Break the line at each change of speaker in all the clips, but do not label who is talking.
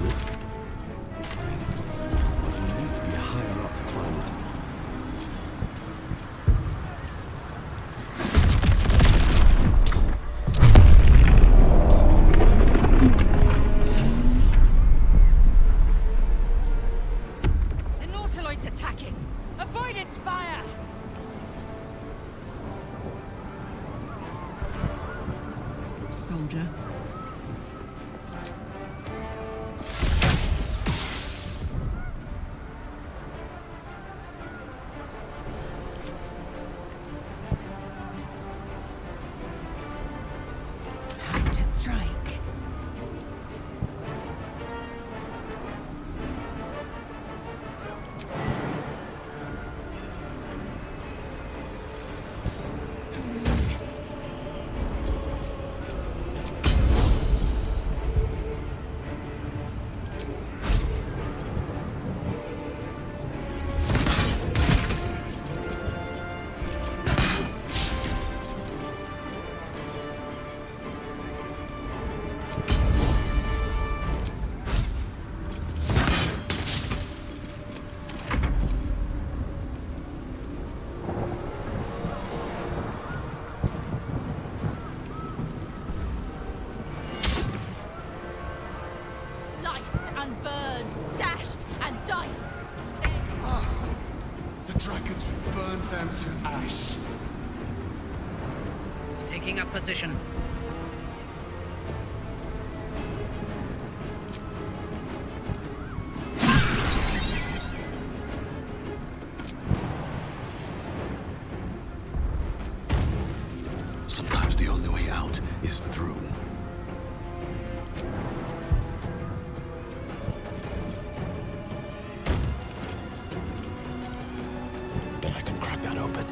But we'll need to be higher up to climb it.
The Nautiloid's attacking! Avoid its fire!
Soldier.
Time to strike. Sliced and burned, dashed and diced.
The dragons burned them to ash.
Taking up position.
Sometimes the only way out is through. Bet I can crack that open.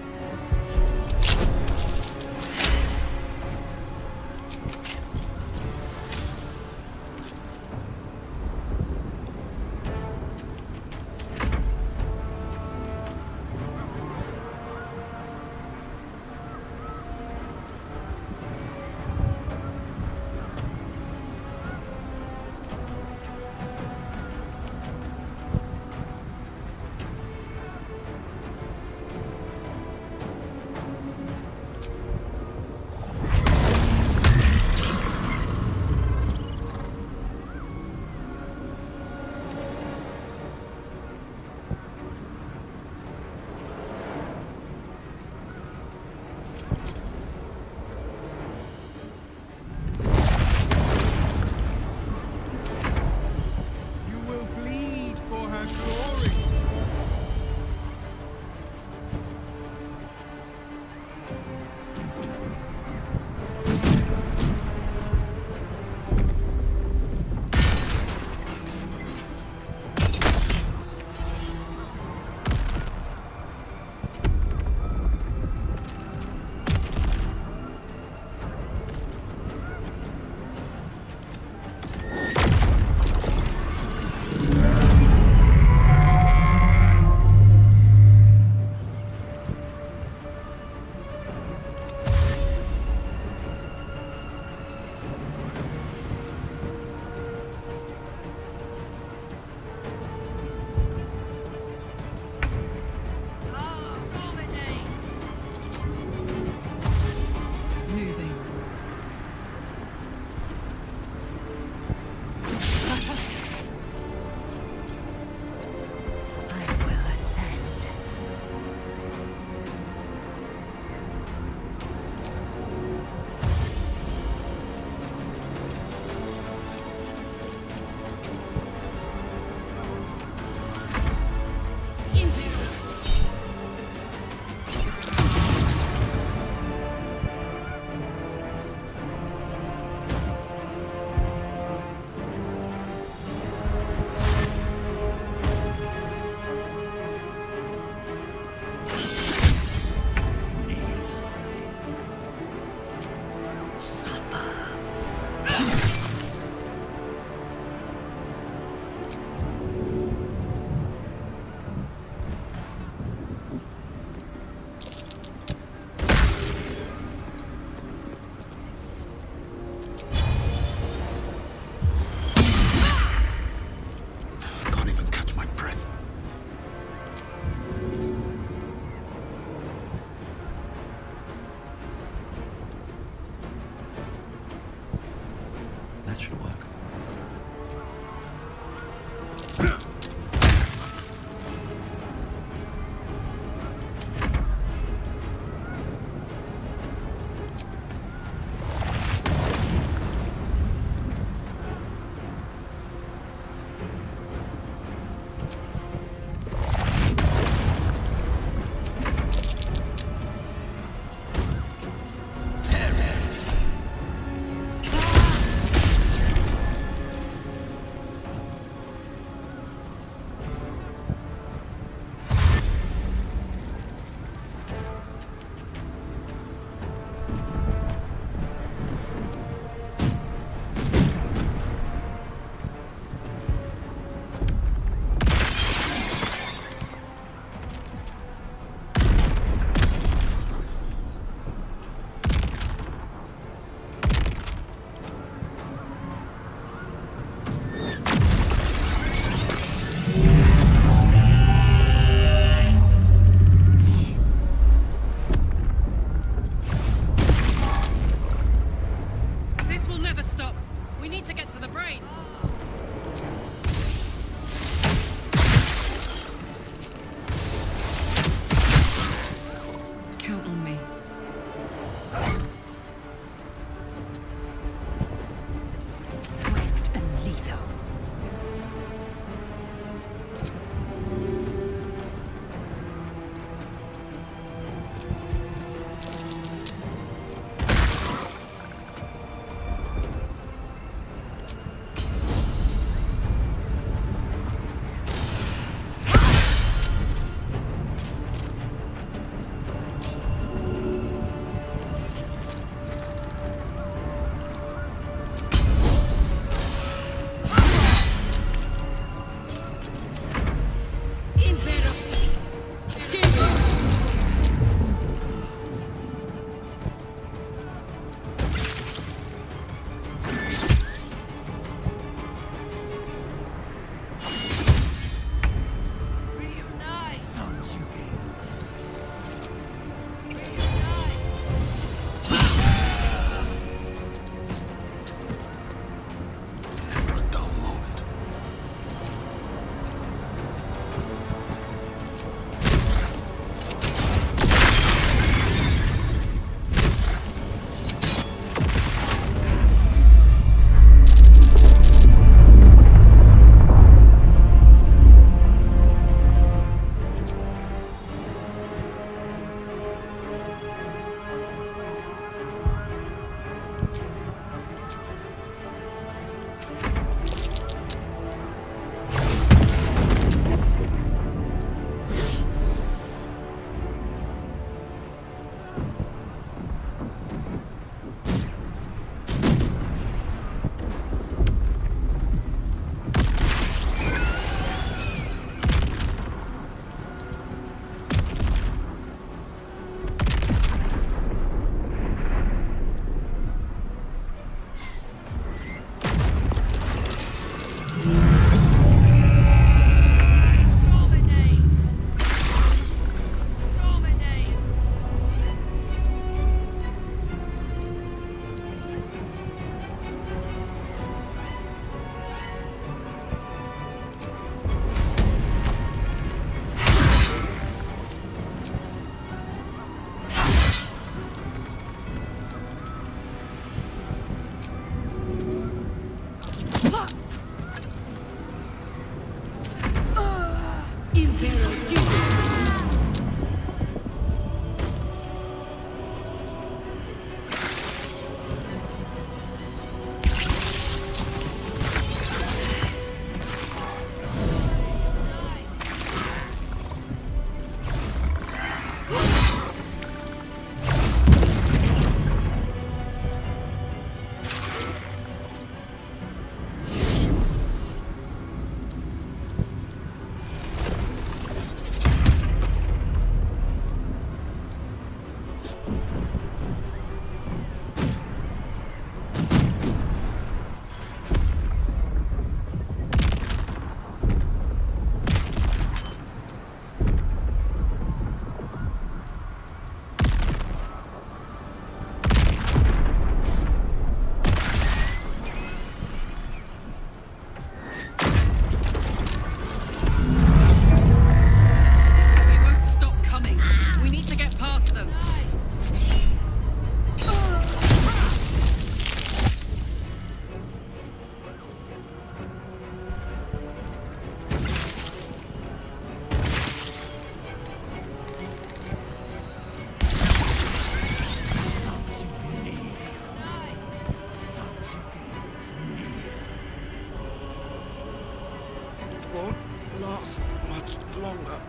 won't last much longer.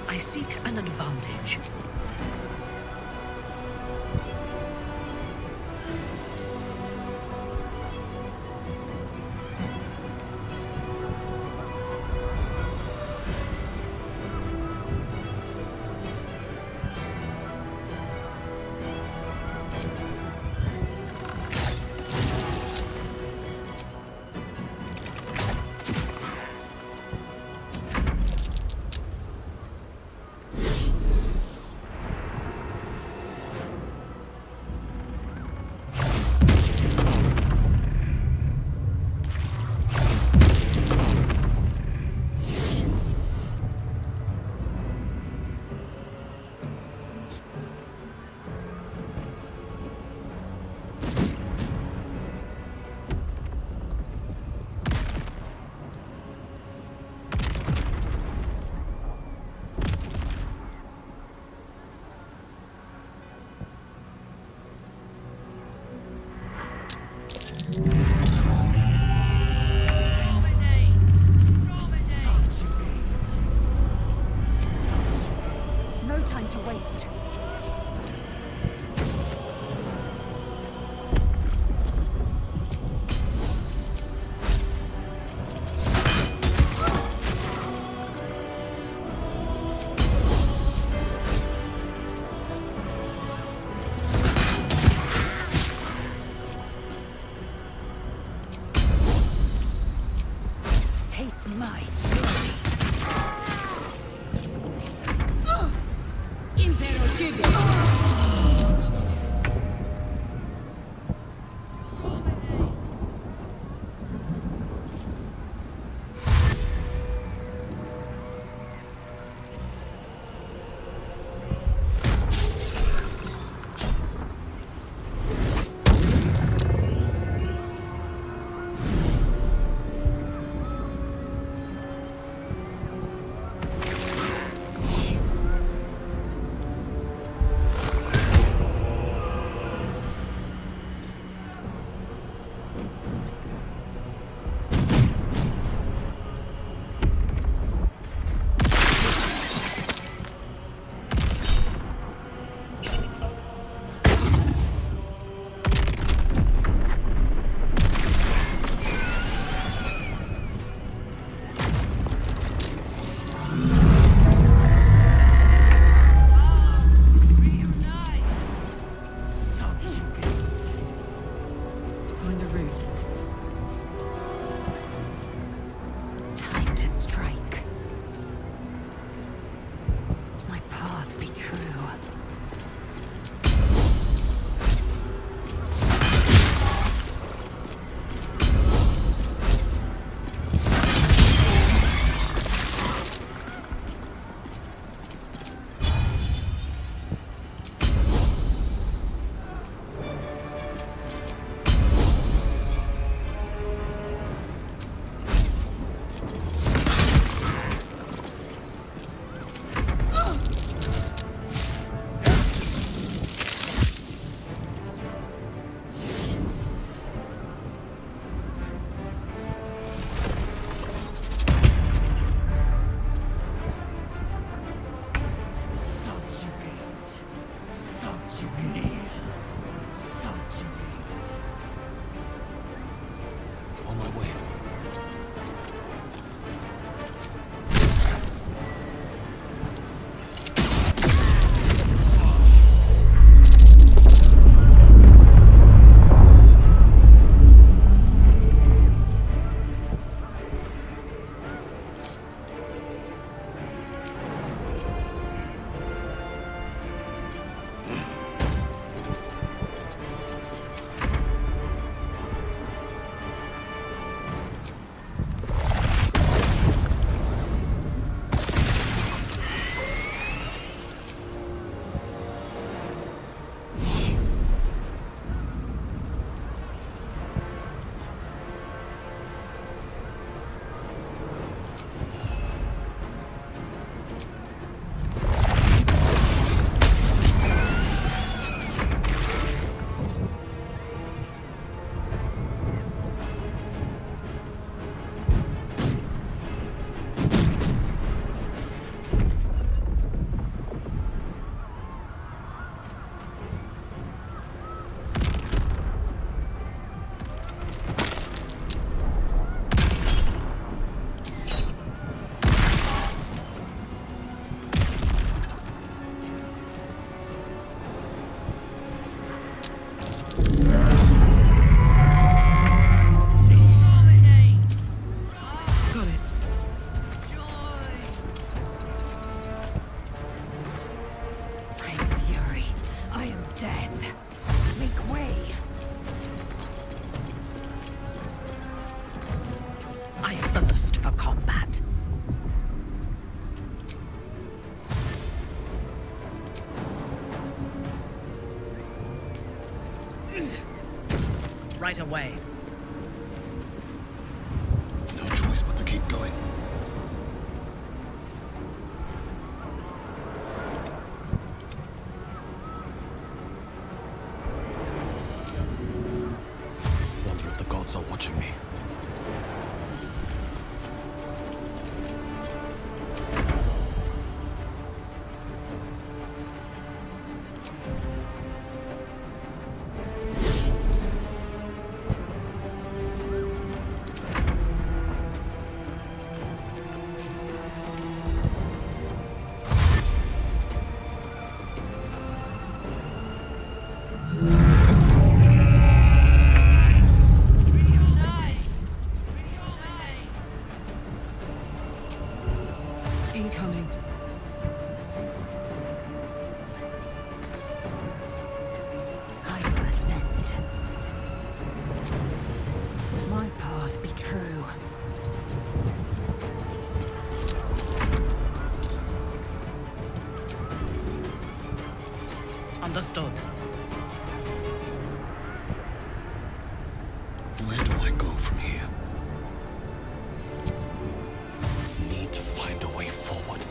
I seek an advantage.
No time to waste. Taste my fury. Impero Jibby!
thirst for combat. Right away.
No choice but to keep going. Wonder if the gods are watching me.
Incoming. I will ascend. My path be true.
Understood.
Where do I go from here? Need to find a way forward.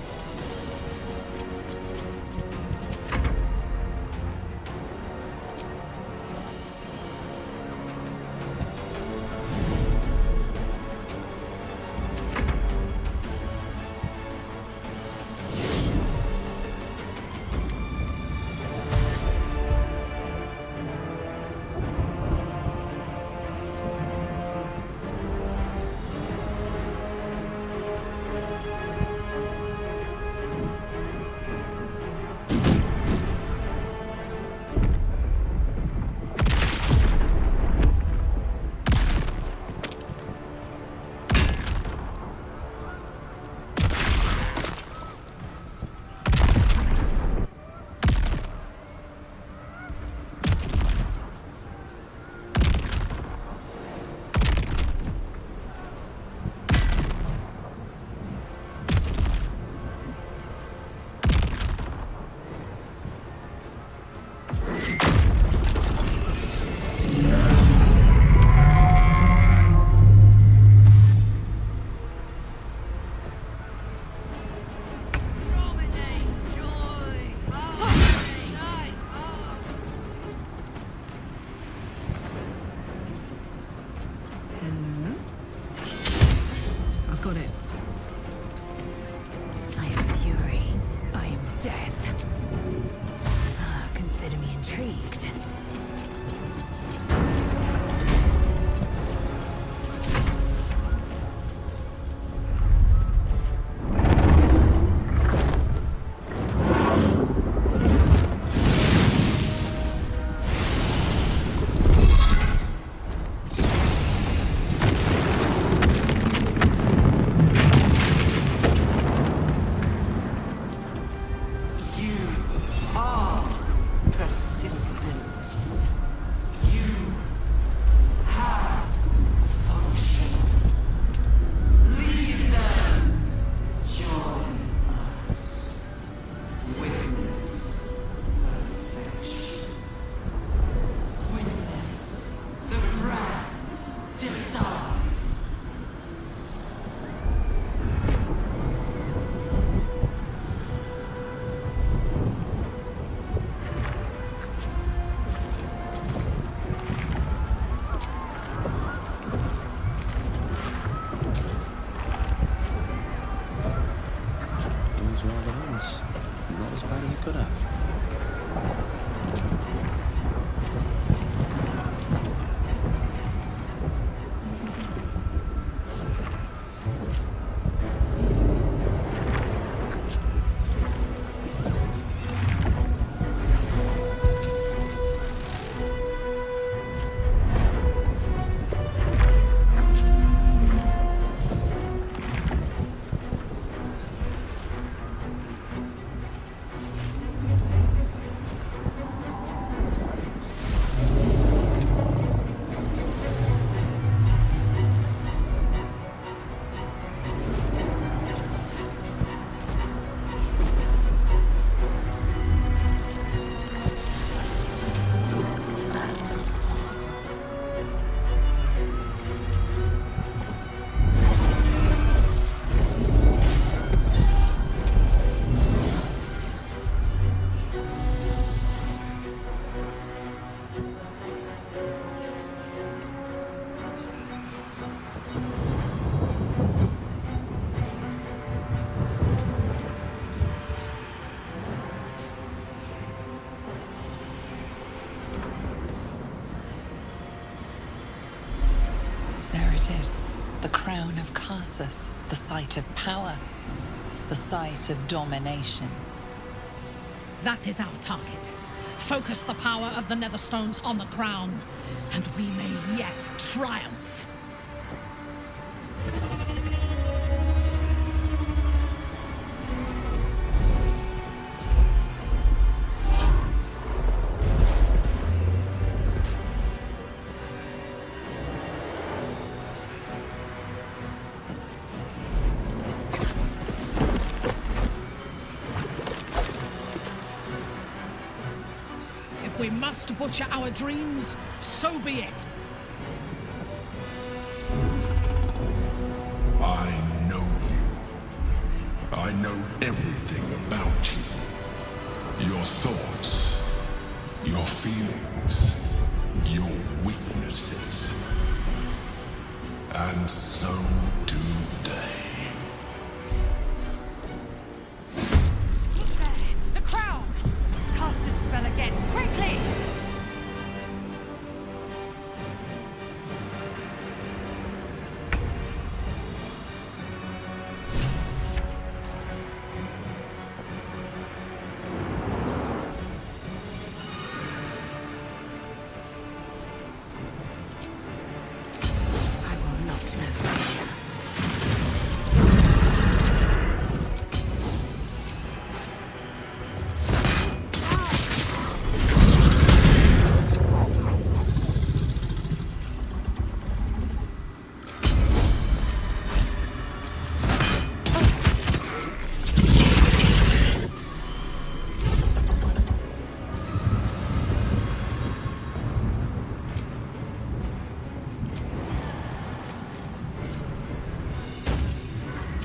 I've got it. I am fury. I am death. Consider me intrigued.
it is. The crown of Karsus, the site of power, the site of domination.
That is our target. Focus the power of the Netherstones on the crown, and we may yet triumph. If we must butcher our dreams, so be it.
I know you. I know everything about you. Your thoughts, your feelings, your weaknesses. And so do they.
Look there! The crown! Cast this spell again, quickly! I will not know fear.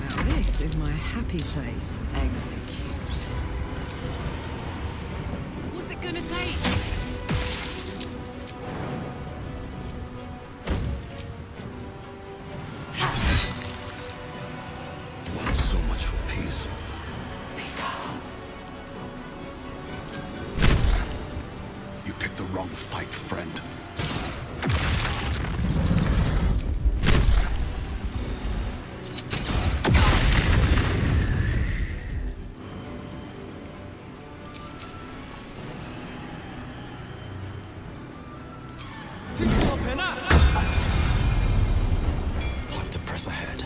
Now this is my happy place. Execute. What's it gonna take?
So much for peace. You picked the wrong fight, friend. Time to press ahead.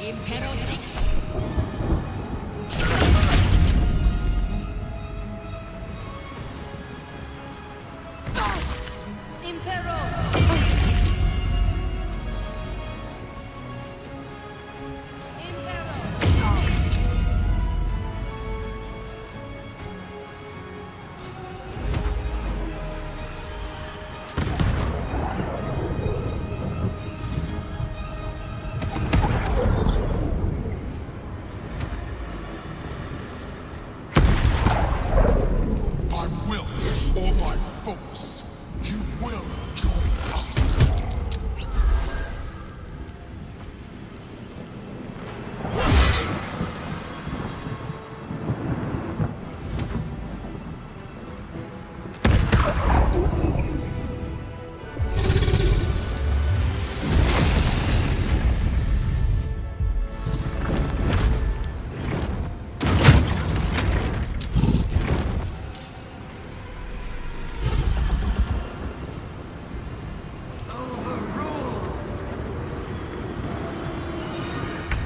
Imperatrix.
By will or by force, you will join us.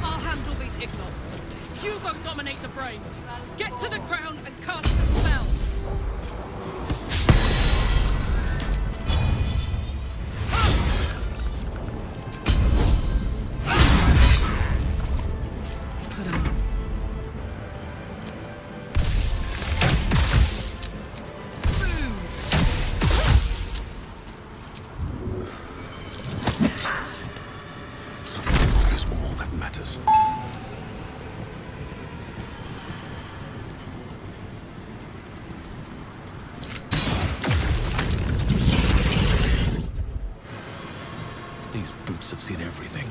I'll handle these ignots. Hugo dominate the brain. Get to the crown and cast the spell.
Put him.
Survival is all that matters. These boots have seen everything.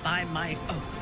By my oath.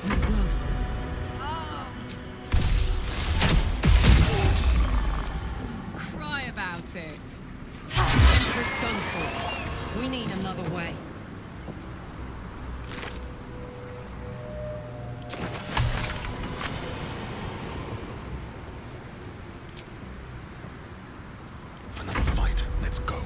Smell blood. Cry about it. Interest done for. We need another way.
Another fight. Let's go.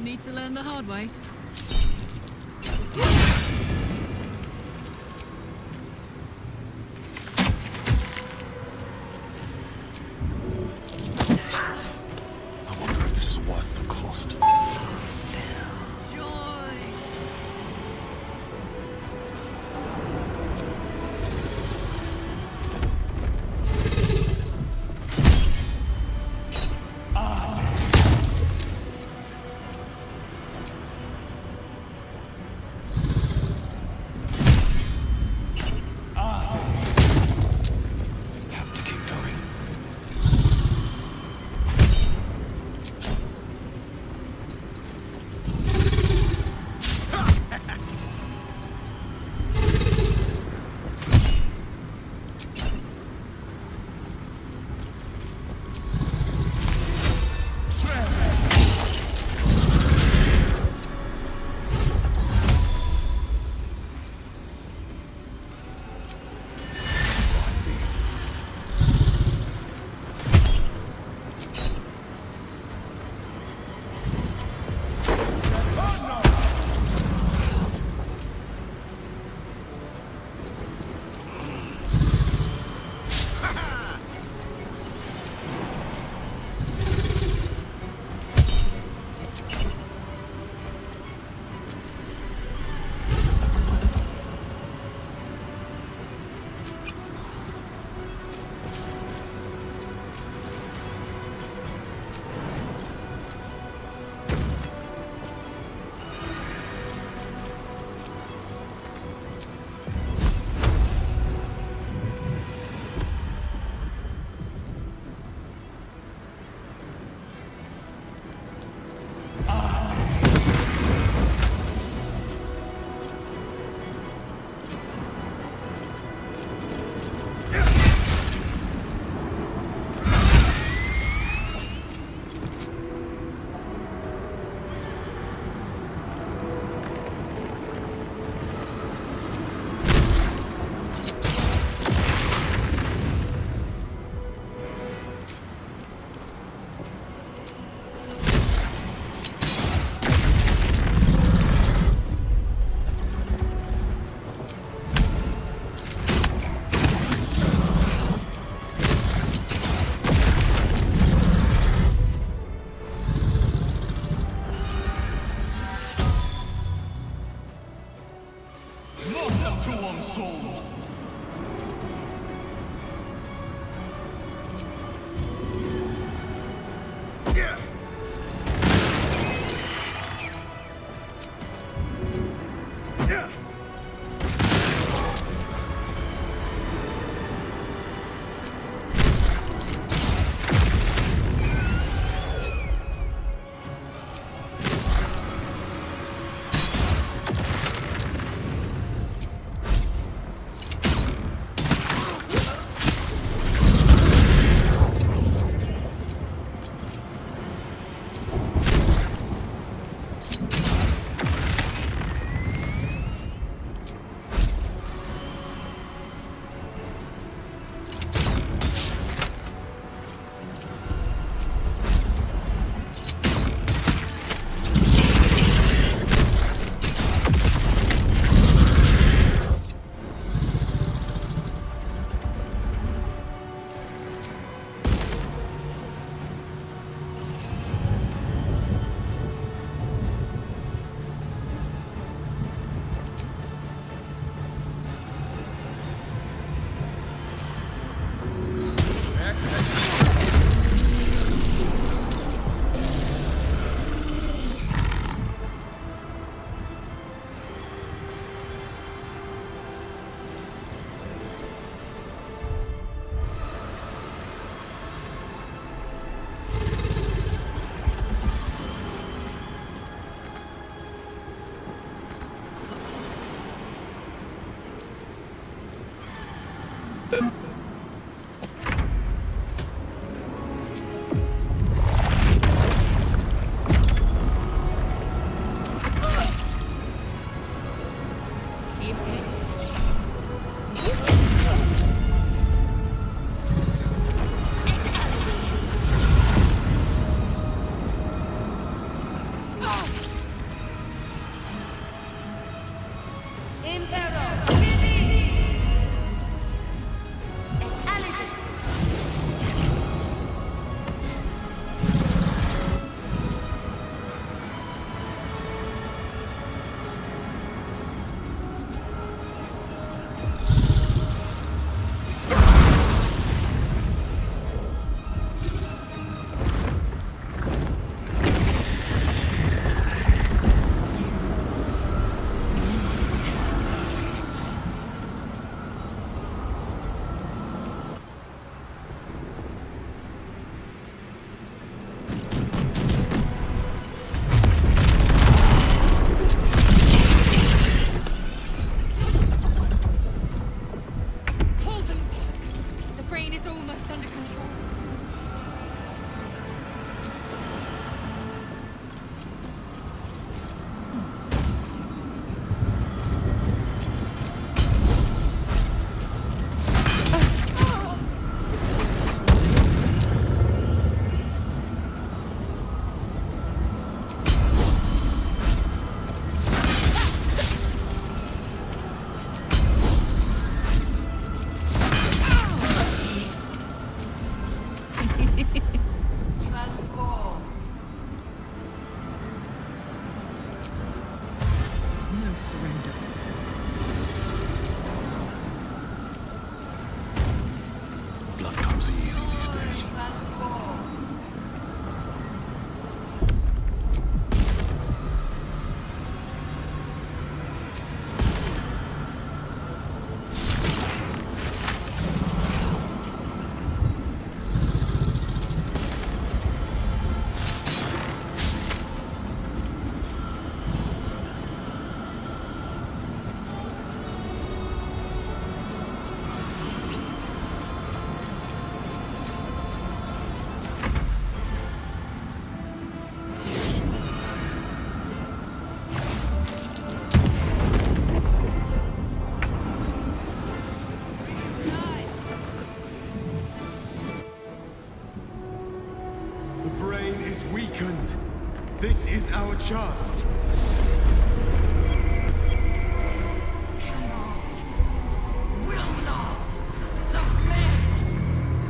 Need to learn the hard way.
I wonder if this is worth the cost. Not to one soul.
This is our chance.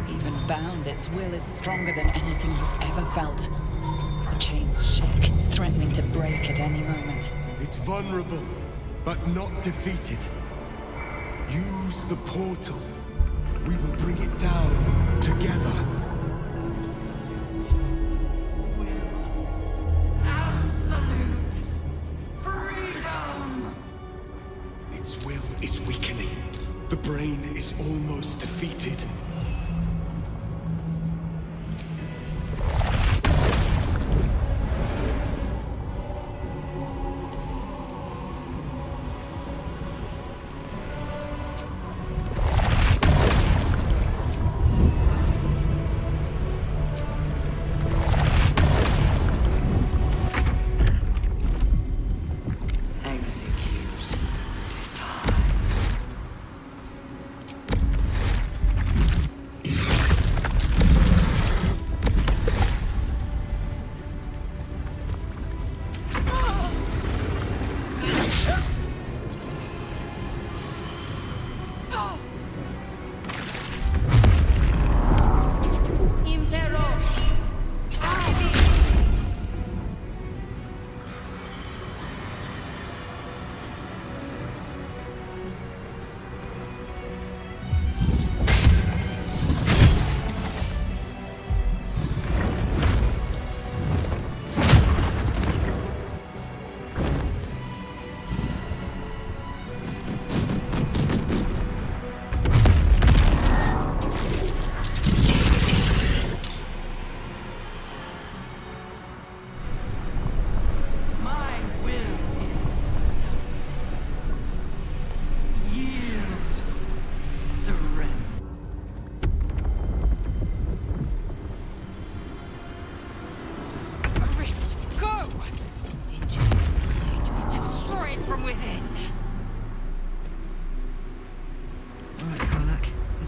Even bound, its will is stronger than anything you've ever felt. Chains shake, threatening to break at any moment.
It's vulnerable, but not defeated. Use the portal. We will bring it down together.
Absolute freedom!
Its will is weakening. The brain is almost defeated.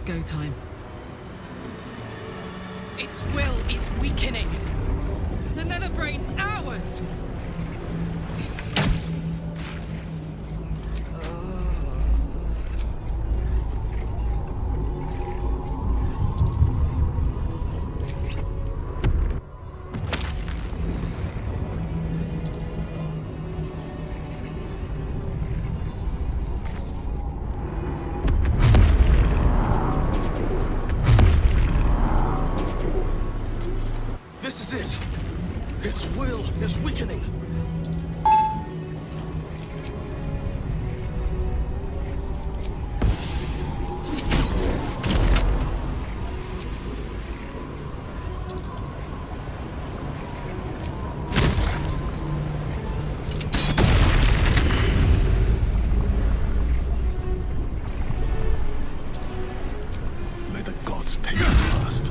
Go time. Its will is weakening. The nether brain's ours!
This is it! Its will is weakening!
May the gods take it first.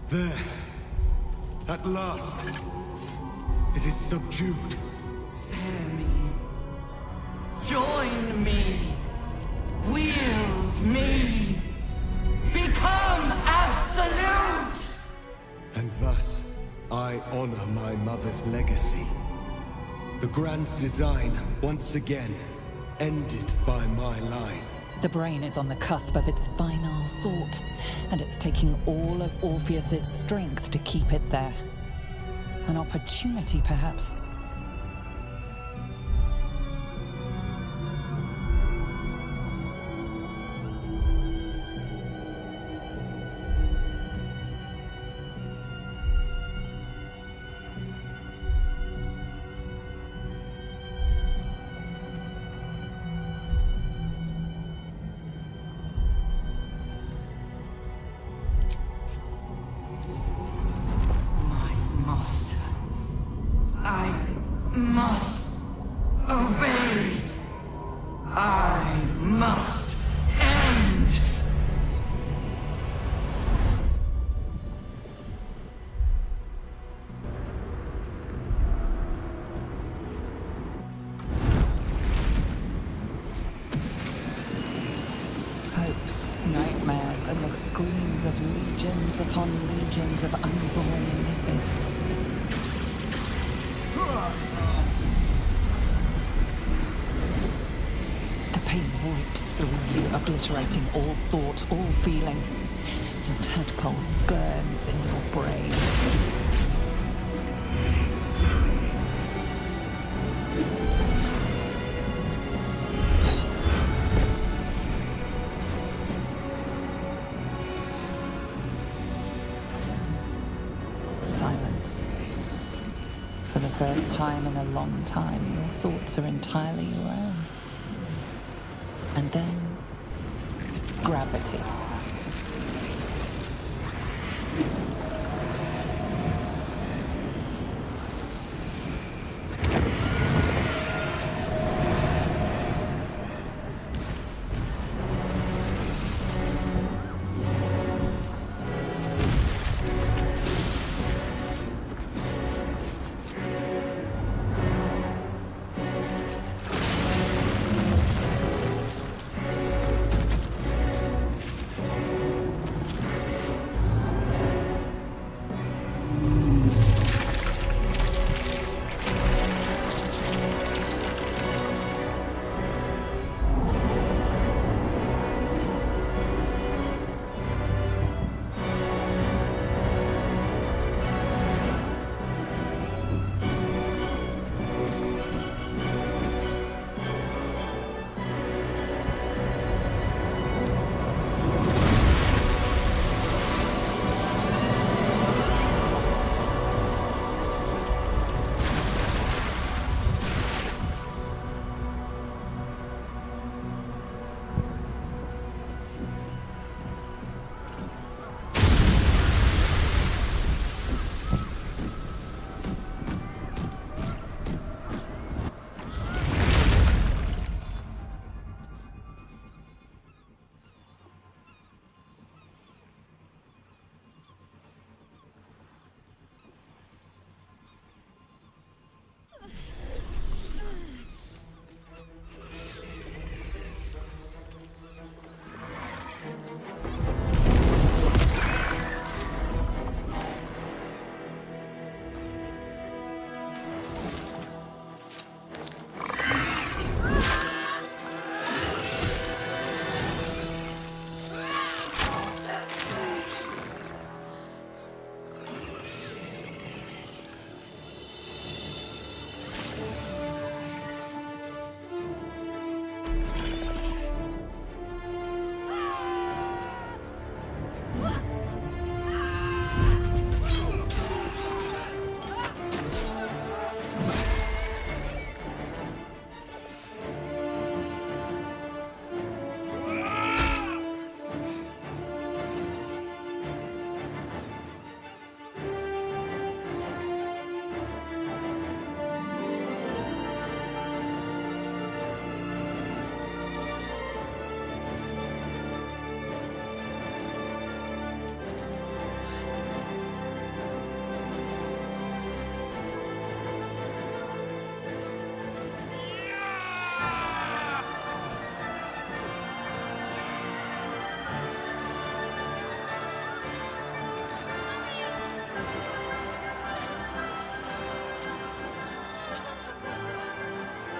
There. At last. It is subdued.
Spare me. Join me. Wield me. Become absolute!
And thus, I honor my mother's legacy. The grand design, once again, ended by my line.
The brain is on the cusp of its final thought, and it's taking all of Orpheus's strength to keep it there. An opportunity, perhaps. Nightmares and the screams of legions upon legions of unborn lipids. The pain rips through you, obliterating all thought, all feeling. Your tadpole burns in your brain. Silence. For the first time in a long time, your thoughts are entirely your own. And then, gravity.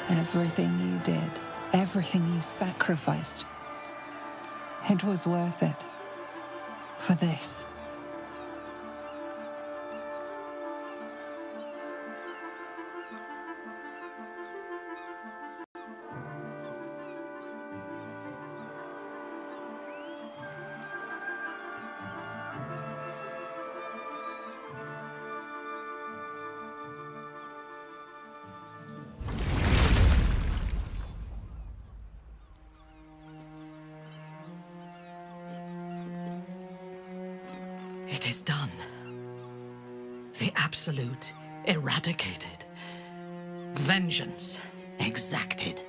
Everything you did, everything you sacrificed, it was worth it. For this.
It is done. The Absolute eradicated. Vengeance exacted.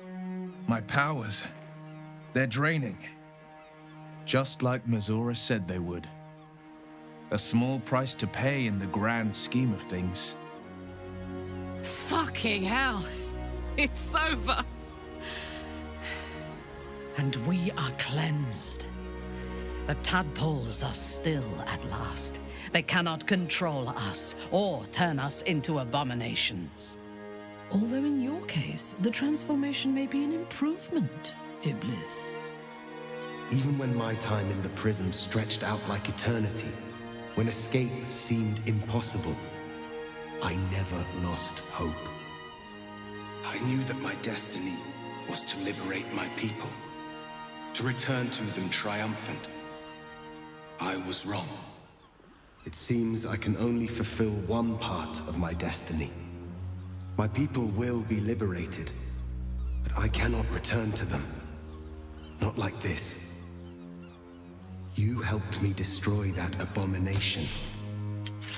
My powers, they're draining. Just like Mazora said they would. A small price to pay in the grand scheme of things.
Fucking hell. It's over.
And we are cleansed. The tadpoles are still at last. They cannot control us or turn us into abominations. Although in your case, the transformation may be an improvement, Iblis.
Even when my time in the prism stretched out like eternity, when escape seemed impossible, I never lost hope. I knew that my destiny was to liberate my people, to return to them triumphant. I was wrong. It seems I can only fulfill one part of my destiny. My people will be liberated, but I cannot return to them. Not like this. You helped me destroy that abomination.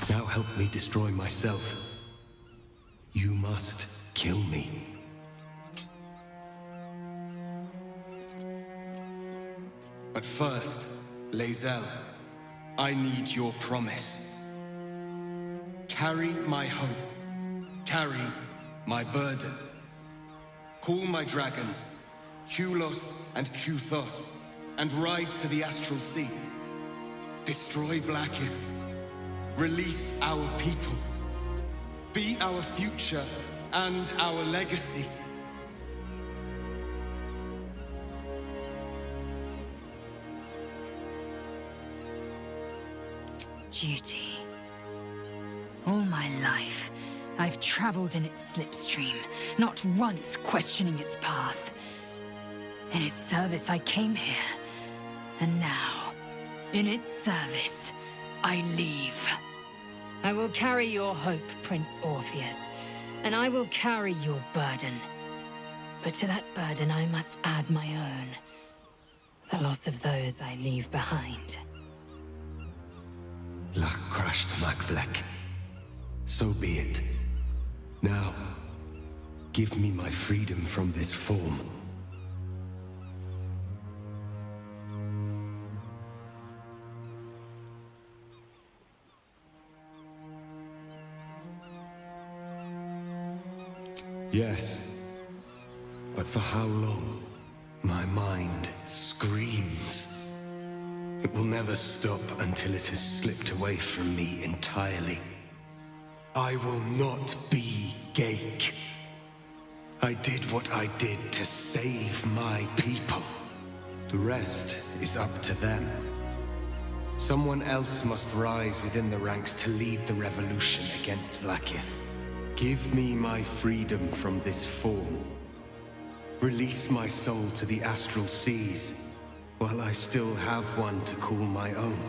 Now help me destroy myself. You must kill me. But first, Lae'zel, I need your promise. Carry my hope. Carry my burden. Call my dragons, Kulos and Kuthos, and ride to the Astral Sea. Destroy Vlaakith. Release our people. Be our future and our legacy.
Duty. All my life, I've traveled in its slipstream, not once questioning its path. In its service, I came here. And now, in its service, I leave. I will carry your hope, Prince Orpheus, and I will carry your burden. But to that burden, I must add my own. The loss of those I leave behind.
Lach crashed Makvlek. So be it. Now, give me my freedom from this form. Yes, but for how long? My mind screams. It will never stop until it has slipped away from me entirely. I will not be Ghaik. I did what I did to save my people. The rest is up to them. Someone else must rise within the ranks to lead the revolution against Vlaakith. Give me my freedom from this form. Release my soul to the astral seas, while I still have one to call my own.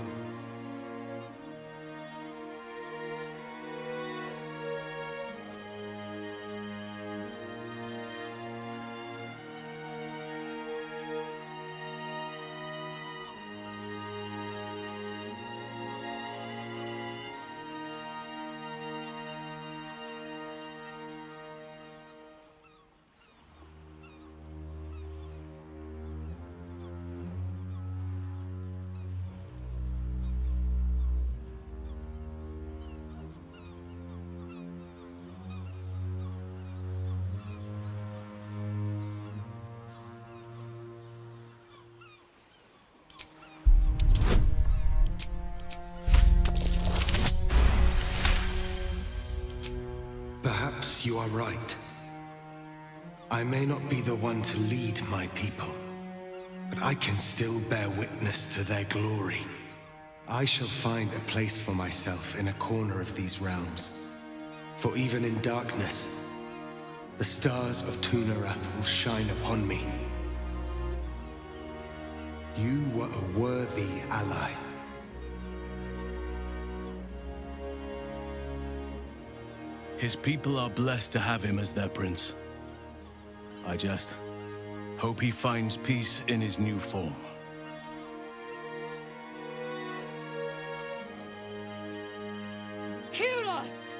Perhaps you are right. I may not be the one to lead my people, but I can still bear witness to their glory. I shall find a place for myself in a corner of these realms. For even in darkness, the stars of Tunarath will shine upon me. You were a worthy ally.
His people are blessed to have him as their prince. I just hope he finds peace in his new form.
Kulos!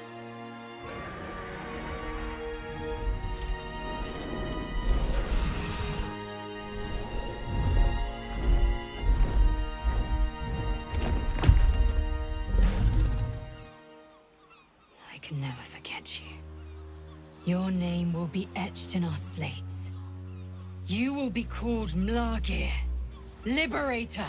I can never forget you. Your name will be etched in our slates. You will be called Mlagir, Liberator.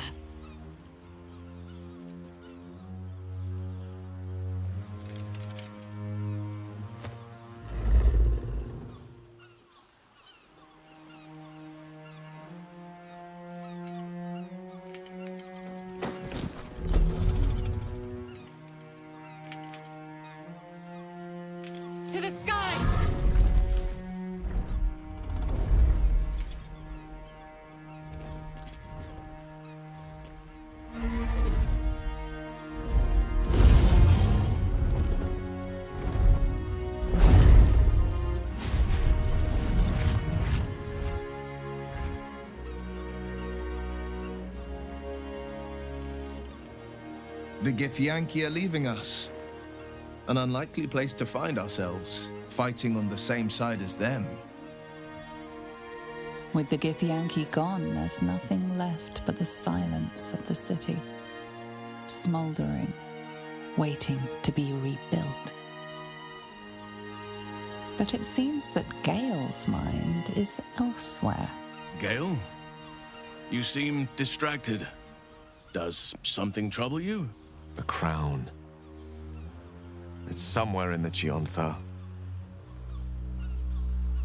The Githyanki are leaving us. An unlikely place to find ourselves, fighting on the same side as them.
With the Githyanki gone, there's nothing left but the silence of the city, smoldering, waiting to be rebuilt. But it seems that Gale's mind is elsewhere.
Gale? You seem distracted. Does something trouble you?
The crown. It's somewhere in the Giontha.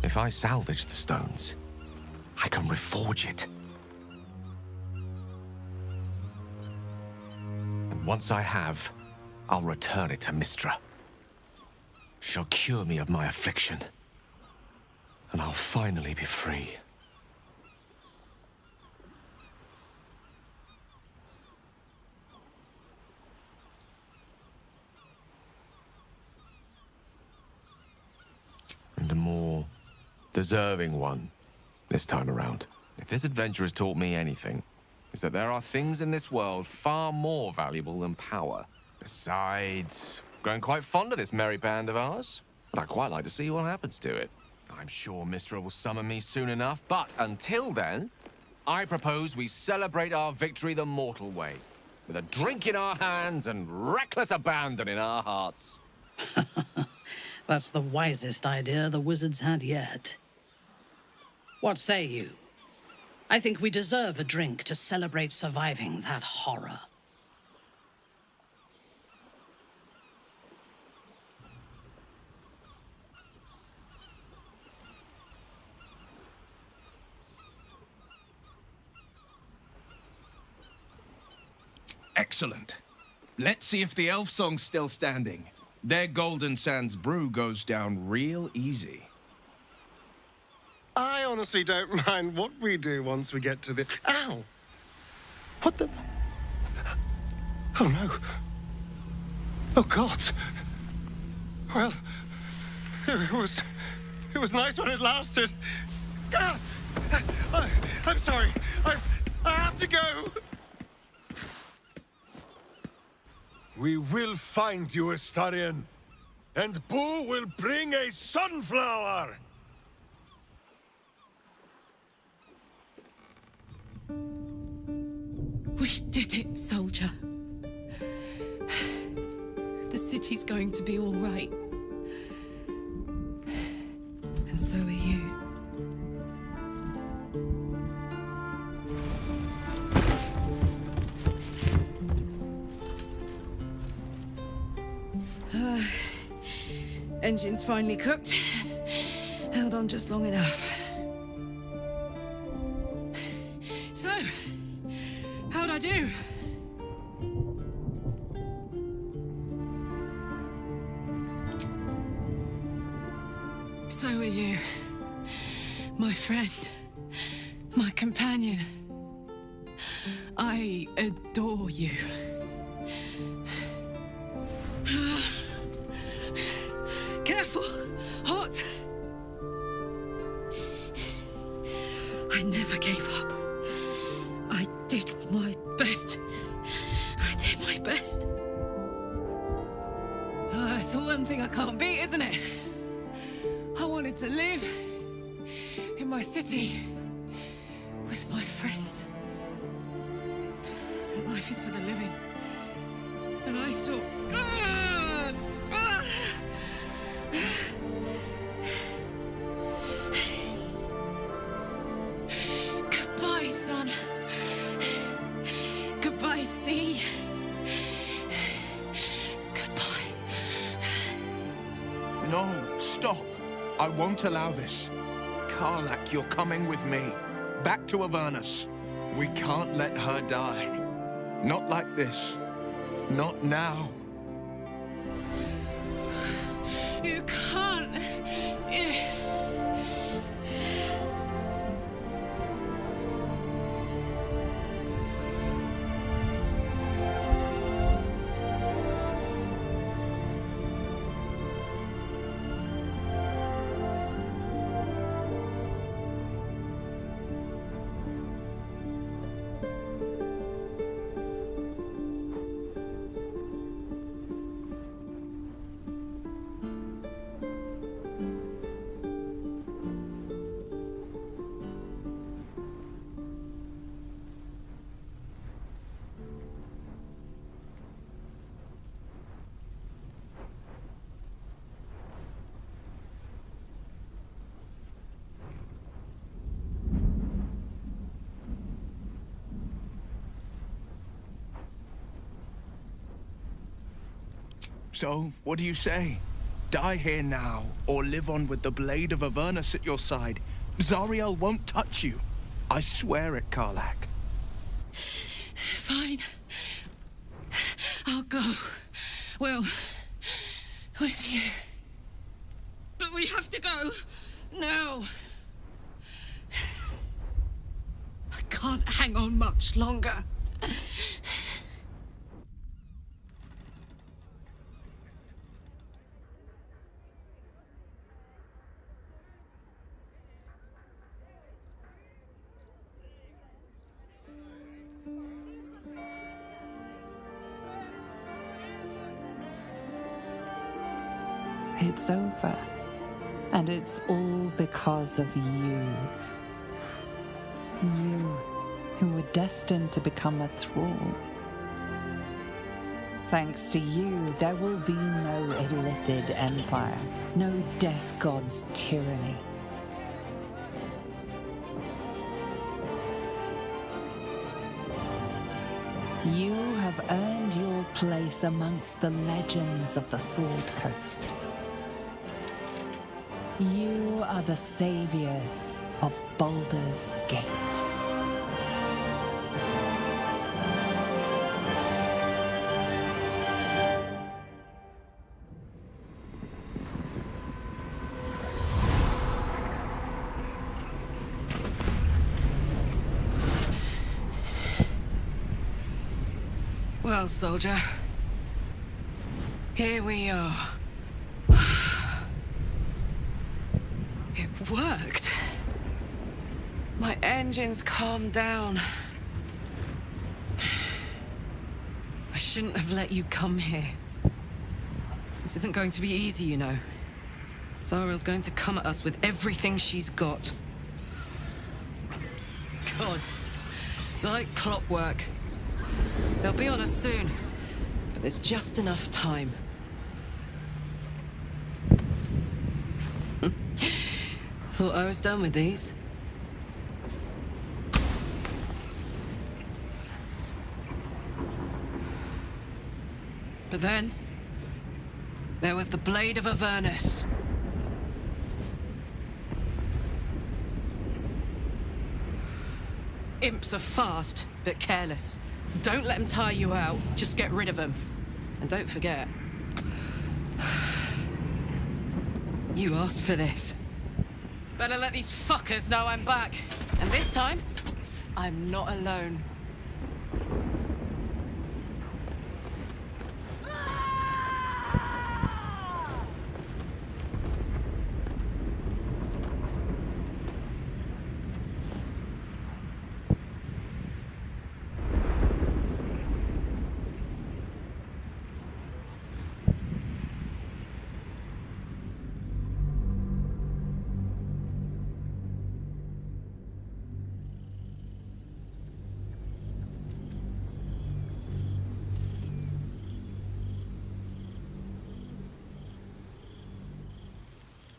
If I salvage the stones, I can reforge it. And once I have, I'll return it to Mistra. She'll cure me of my affliction, and I'll finally be free. And a more deserving one this time around. If this adventure has taught me anything, it's that there are things in this world far more valuable than power. Besides, growing quite fond of this merry band of ours, but I'd quite like to see what happens to it. I'm sure Mistra will summon me soon enough, but until then, I propose we celebrate our victory the mortal way, with a drink in our hands and reckless abandon in our hearts.
That's the wisest idea the wizards had yet. What say you? I think we deserve a drink to celebrate surviving that horror.
Excellent. Let's see if the elf song's still standing. Their Golden Sands brew goes down real easy.
I honestly don't mind what we do once we get to the... Ow! What the... Oh, no. Oh, God. Well, it was nice when it lasted. Ah! I'm sorry. I have to go.
We will find you, Astarion. And Boo will bring a sunflower!
We did it, soldier. The city's going to be all right. And so are you. Engine's finally cooked. Held on just long enough. So, how'd I do? So are you. My friend. My companion. I adore you. Careful! Hot! I never gave up. I did my best. I did my best. It's the one thing I can't beat, isn't it? I wanted to live in my city with my friends. But life is for the living. And I saw... Goodbye, son. Goodbye, sea. Goodbye.
No, stop. I won't allow this. Karlak, you're coming with me. Back to Avernus. We can't let her die. Not like this. Not now.
You can't.
So, what do you say? Die here now, or live on with the blade of Avernus at your side. Zariel won't touch you. I swear it, Karlach.
Fine. I'll go. Well, with you. But we have to go. Now. I can't hang on much longer.
It's over. And it's all because of you. You, who were destined to become a thrall. Thanks to you, there will be no Illithid Empire, no Death God's tyranny. You have earned your place amongst the legends of the Sword Coast. You are the saviors of Baldur's Gate.
Well, soldier, here we are. It worked. My engines calmed down. I shouldn't have let you come here. This isn't going to be easy, you know. Zariel's going to come at us with everything she's got. Gods, like clockwork. They'll be on us soon, but there's just enough time. Thought I was done with these. But then, there was the Blade of Avernus. Imps are fast, but careless. Don't let them tire you out, just get rid of them. And don't forget, you asked for this. Better let these fuckers know I'm back. And this time, I'm not alone.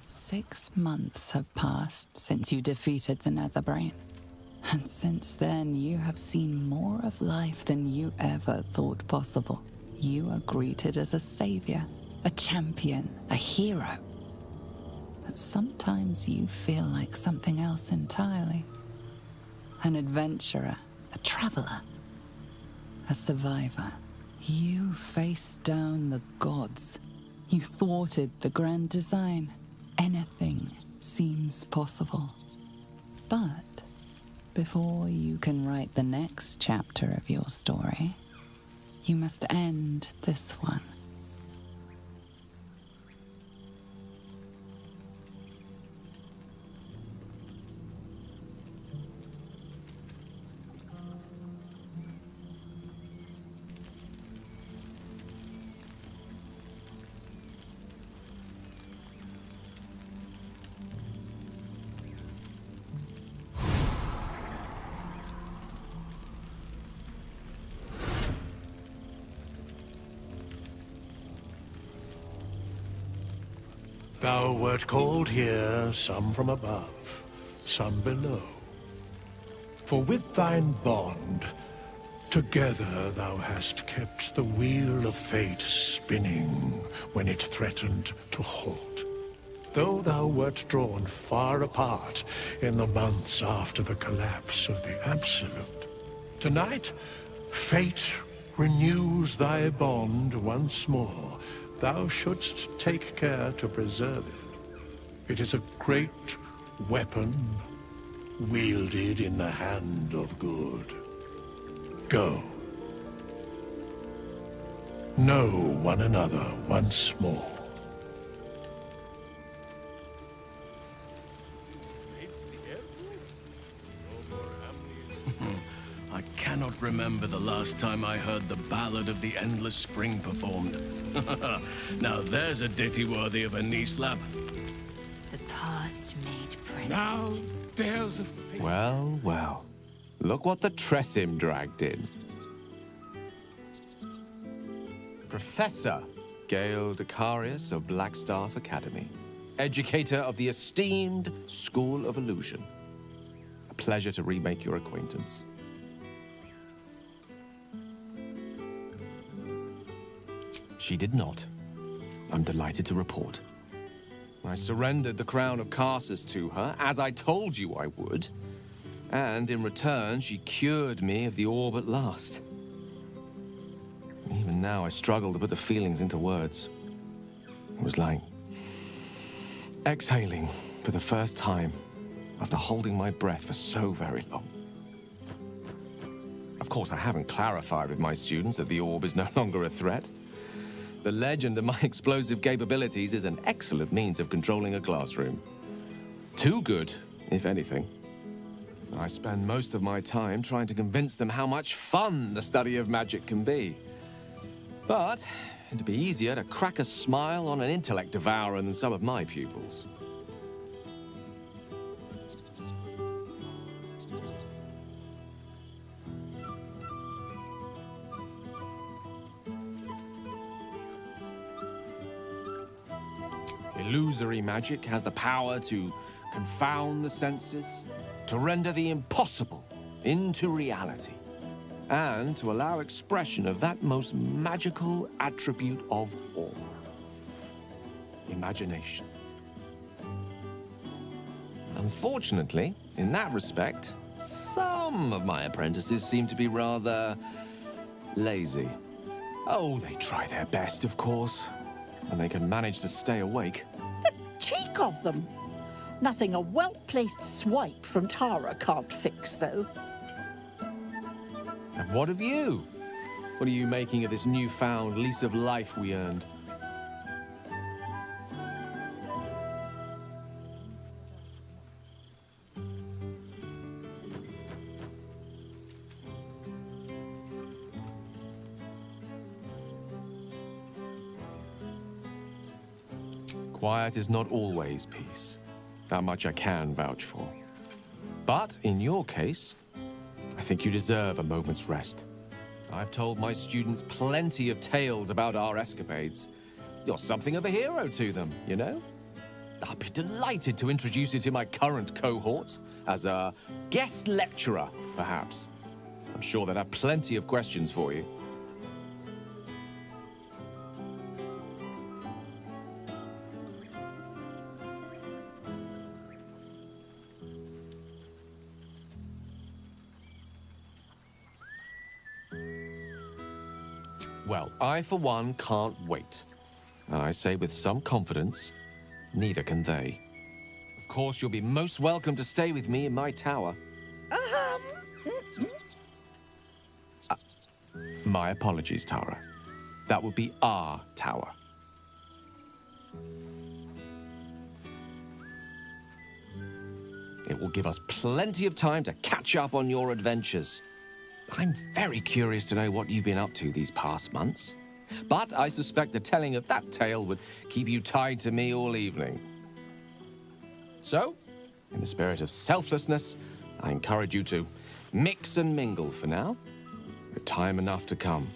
Six months have passed since you defeated the Netherbrain. And since then, you have seen more of life than you ever thought possible. You are greeted as a savior, a champion, a hero. But sometimes you feel like something else entirely. An adventurer, a traveler, a survivor. You faced down the gods. You thwarted the grand design. Anything seems possible. But before you can write the next chapter of your story, you must end this one.
Thou wert called here, some from above, some below. For with thine bond, Together thou hast kept the wheel of fate spinning when it threatened to halt. Though thou wert drawn far apart in the months after the collapse of the Absolute, tonight, fate renews thy bond once more. Thou shouldst take care to preserve it. It is a great weapon wielded in the hand of good. Go. Know one another once more.
I cannot remember the last time I heard the Ballad of the Endless Spring performed. Now there's a ditty worthy of a knee slap.
The past made present.
Now there's a
Well, well. Look what the Tressim dragged in. Professor Gale Decarius of Blackstaff Academy. Educator of the esteemed School of Illusion. A pleasure to remake your acquaintance. She did not. I'm delighted to report. I surrendered the crown of Carsus to her, as I told you I would. And in return, she cured me of the orb at last. Even now, I struggle to put the feelings into words. It was like exhaling for the first time after holding my breath for so very long. Of course, I haven't clarified with my students that the orb is no longer a threat. The legend of my explosive capabilities is an excellent means of controlling a classroom. Too good, if anything. I spend most of my time trying to convince them how much fun the study of magic can be. But it'd be easier to crack a smile on an intellect devourer than some of my pupils. Illusory magic has the power to confound the senses, to render the impossible into reality, and to allow expression of that most magical attribute of all, imagination. Unfortunately, in that respect, some of my apprentices seem to be rather lazy. Oh, they try their best, of course, and they can manage to stay awake.
The cheek of them! Nothing a well-placed swipe from Tara can't fix, though.
And what of you? What are you making of this newfound lease of life we earned? Quiet is not always peace. That much I can vouch for. But in your case, I think you deserve a moment's rest. I've told my students plenty of tales about our escapades. You're something of a hero to them, you know? I'll be delighted to introduce you to my current cohort as a guest lecturer, perhaps. I'm sure they'd have plenty of questions for you. Well, I, for one, can't wait. And I say with some confidence, neither can they. Of course, you'll be most welcome to stay with me in my tower. My apologies, Tara. That would be our tower. It will give us plenty of time to catch up on your adventures. I'm very curious to know what you've been up to these past months. But I suspect the telling of that tale would keep you tied to me all evening. So, in the spirit of selflessness, I encourage you to mix and mingle for now, with time enough to come.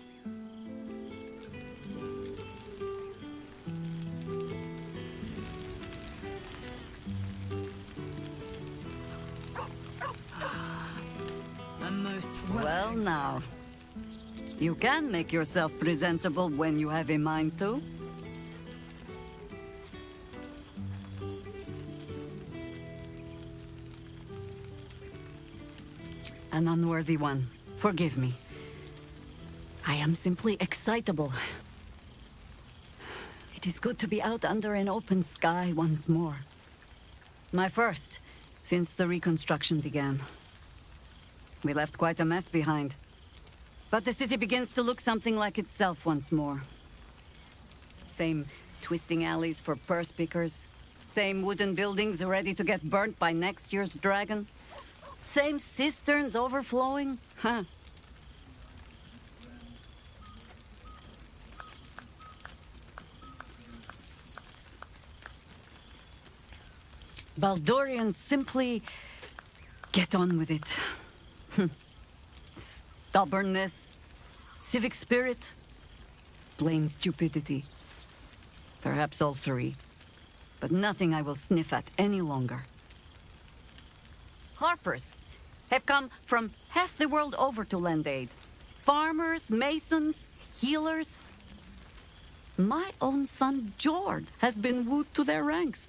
A most
Well now, You can make yourself presentable when you have a mind to. An unworthy one. Forgive me. I am simply excitable. It is good to be out under an open sky once more. My first, since the reconstruction began. We left quite a mess behind. But the city begins to look something like itself once more. Same twisting alleys for purse pickers. Same wooden buildings ready to get burnt by next year's dragon. Same cisterns overflowing. Huh. Baldurians simply get on with it. Stubbornness, civic spirit, plain stupidity. Perhaps all three, but nothing I will sniff at any longer. Harpers have come from half the world over to lend aid. Farmers, masons, healers. My own son, Jord, has been wooed to their ranks.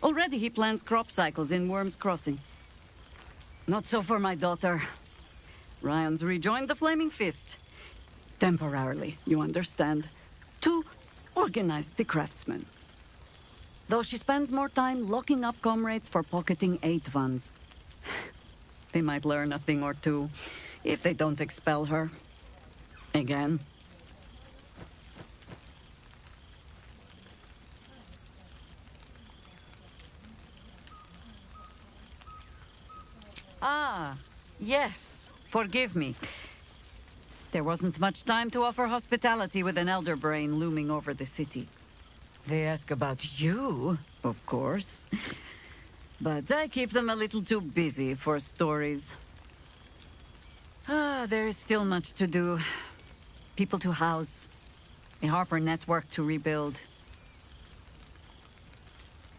Already he plans crop cycles in Worm's Crossing. Not so for my daughter. Ryan's rejoined the Flaming Fist. Temporarily, you understand. To organize the craftsmen. Though she spends more time locking up comrades for pocketing aid funds. They might learn a thing or two, if they don't expel her. Again. Ah, yes. Forgive me. There wasn't much time to offer hospitality with an elder brain looming over the city. They ask about you, of course. But I keep them a little too busy for stories. There is still much to do. People to house. A Harper network to rebuild.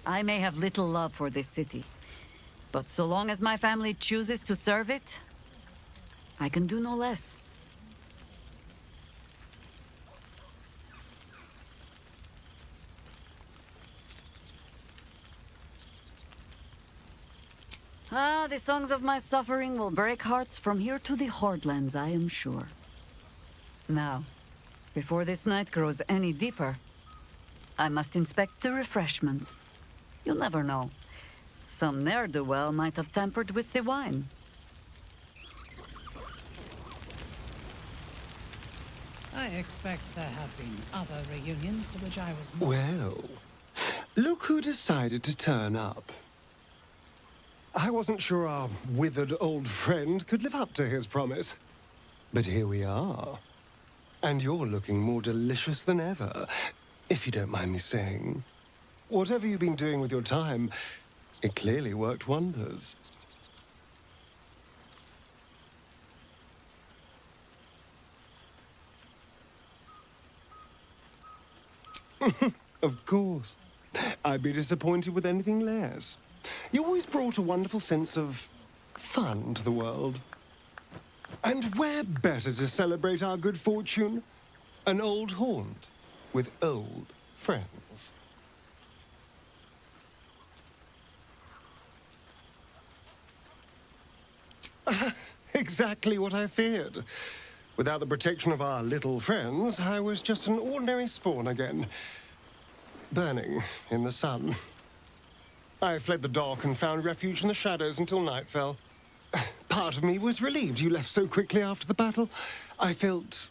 I may have little love for this city. But so long as my family chooses to serve it, I can do no less. The songs of my suffering will break hearts from here to the Hordlands, I am sure. Now, before this night grows any deeper, I must inspect the refreshments. You'll never know. Some ne'er-do-well might have tampered with the wine.
I expect there have been other reunions to which I was more...
Well, look who decided to turn up. I wasn't sure our withered old friend could live up to his promise. But here we are. And you're looking more delicious than ever, if you don't mind me saying. Whatever you've been doing with your time, it clearly worked wonders. Of course. I'd be disappointed with anything less. You always brought a wonderful sense of fun to the world. And where better to celebrate our good fortune? An old haunt with old friends. Exactly what I feared. Without the protection of our little friends, I was just an ordinary spawn again. Burning in the sun. I fled the dock and found refuge in the shadows until night fell. Part of me was relieved you left so quickly after the battle. I felt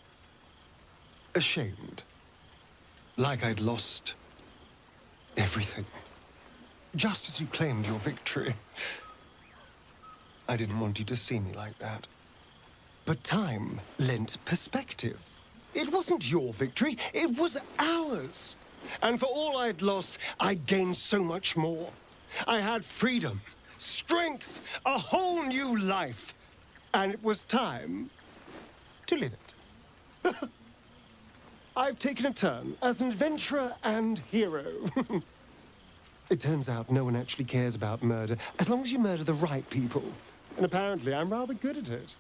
ashamed. Like I'd lost everything. Just as you claimed your victory. I didn't want you to see me like that. But time lent perspective. It wasn't your victory, it was ours. And for all I'd lost, I'd gained so much more. I had freedom, strength, a whole new life. And it was time to live it. I've taken a turn as an adventurer and hero. It turns out no one actually cares about murder, as long as you murder the right people. And apparently I'm rather good at it.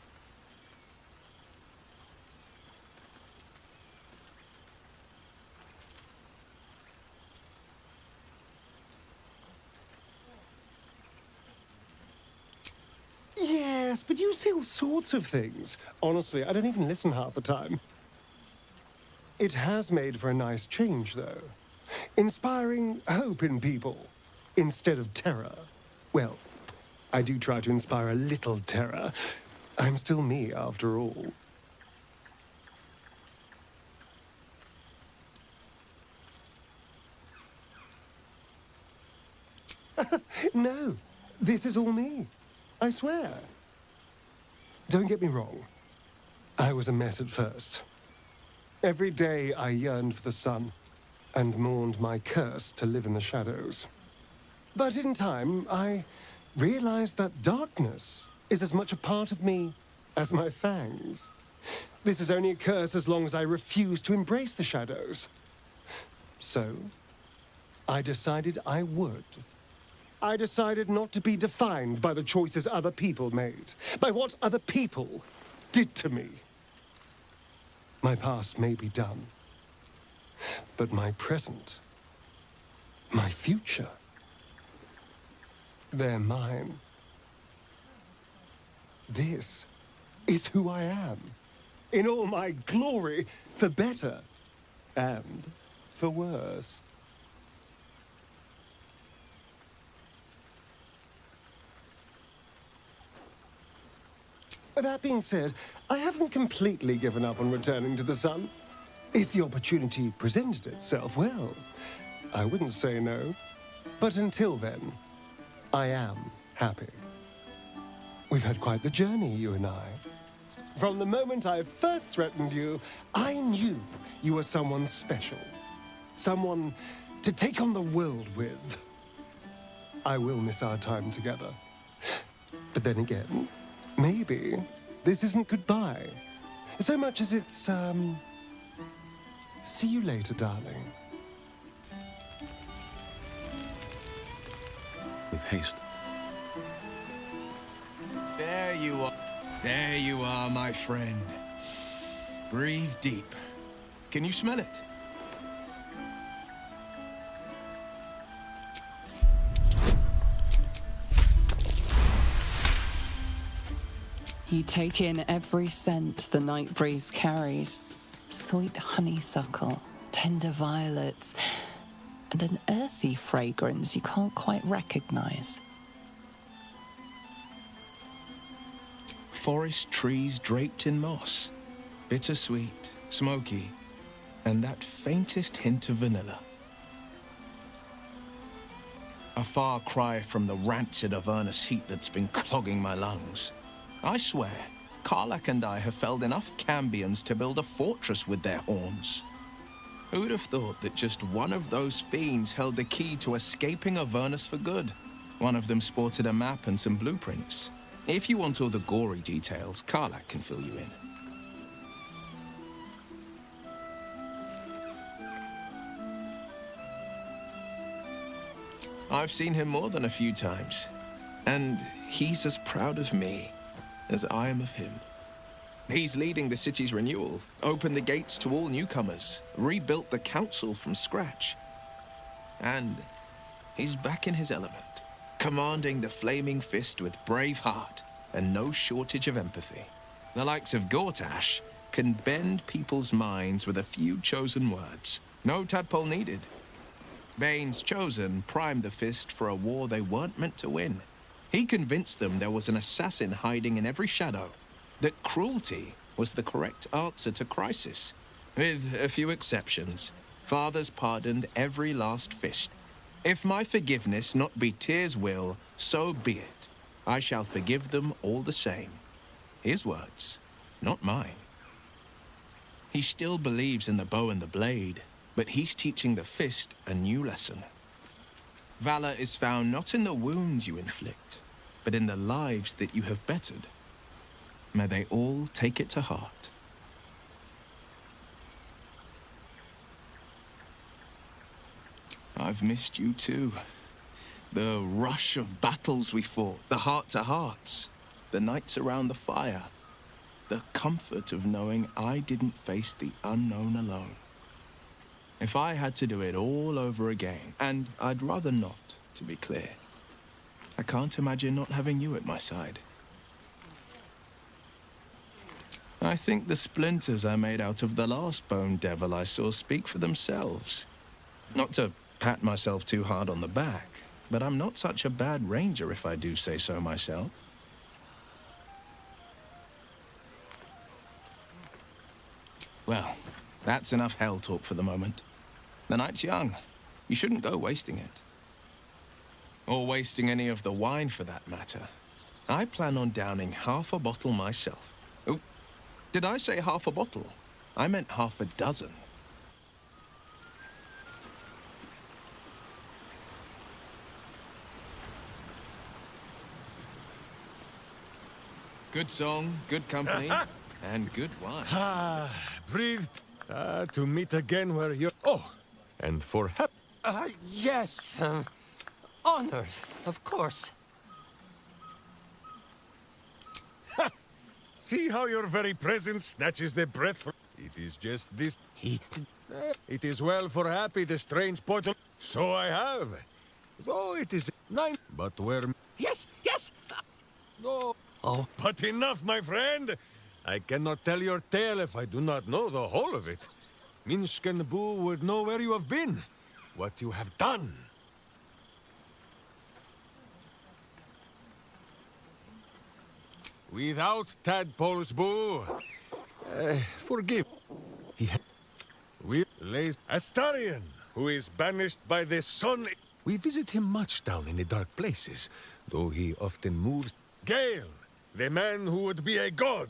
but you say all sorts of things. Honestly, I don't even listen half the time. It has made for a nice change, though. Inspiring hope in people instead of terror. Well, I do try to inspire a little terror. I'm still me, after all. No, this is all me. I swear. Don't get me wrong. I was a mess at first. Every day I yearned for the sun and mourned my curse to live in the shadows. But in time, I realized that darkness is as much a part of me as my fangs. This is only a curse as long as I refuse to embrace the shadows. So, I decided I would. I decided not to be defined by the choices other people made, by what other people did to me. My past may be done, but my present, my future, they're mine. This is who I am, in all my glory, for better and for worse. That being said, I haven't completely given up on returning to the sun. If the opportunity presented itself, well, I wouldn't say no. But until then, I am happy. We've had quite the journey, you and I. From the moment I first threatened you, I knew you were someone special. Someone to take on the world with. I will miss our time together. But then again, maybe this isn't goodbye, so much as it's, see you later, darling.
With haste.
There you are. There you are, my friend. Breathe deep. Can you smell it?
You take in every scent the night breeze carries. Sweet honeysuckle, tender violets, and an earthy fragrance you can't quite recognize.
Forest trees draped in moss. Bittersweet, smoky, and that faintest hint of vanilla. A far cry from the rancid Avernus heat that's been clogging my lungs. I swear, Karlach and I have felled enough cambions to build a fortress with their horns. Who'd have thought that just one of those fiends held the key to escaping Avernus for good? One of them sported a map and some blueprints. If you want all the gory details, Karlach can fill you in. I've seen him more than a few times, and he's as proud of me as I am of him. He's leading the city's renewal, opened the gates to all newcomers, rebuilt the council from scratch. And he's back in his element, commanding the Flaming Fist with brave heart and no shortage of empathy. The likes of Gortash can bend people's minds with a few chosen words. No tadpole needed. Bane's Chosen primed the Fist for a war they weren't meant to win. He convinced them there was an assassin hiding in every shadow, that cruelty was the correct answer to crisis. With a few exceptions, fathers pardoned every last fist. If my forgiveness not be Tyr's will, so be it. I shall forgive them all the same. His words, not mine. He still believes in the bow and the blade, but he's teaching the fist a new lesson. Valor is found not in the wounds you inflict, but in the lives that you have bettered. May they all take it to heart. I've missed you too. The rush of battles we fought, the heart-to-hearts, the nights around the fire, the comfort of knowing I didn't face the unknown alone. If I had to do it all over again, and I'd rather not, to be clear, I can't imagine not having you at my side. I think the splinters I made out of the last bone devil I saw speak for themselves. Not to pat myself too hard on the back, but I'm not such a bad ranger if I do say so myself. Well, that's enough hell talk for the moment. The night's young. You shouldn't go wasting it. Or wasting any of the wine for that matter. I plan on downing half a bottle myself. Oh, did I say half a bottle? I meant half a dozen. Good song, good company, and good wine.
Breathe. To meet again where you're... Oh, and for
Yes. Honored, of course.
See how your very presence snatches the breath from... It is just this... It is well for happy the strange portal... So I have. Though it is 9... But where...
Yes, yes!
No. Oh. But enough, my friend! I cannot tell your tale if I do not know the whole of it. Minsk and Boo would know where you have been, what you have done. Without tadpoles, Boo, forgive. We lays Astarion, who is banished by the sun. We visit him much down in the dark places, though he often moves. Gale, the man who would be a god,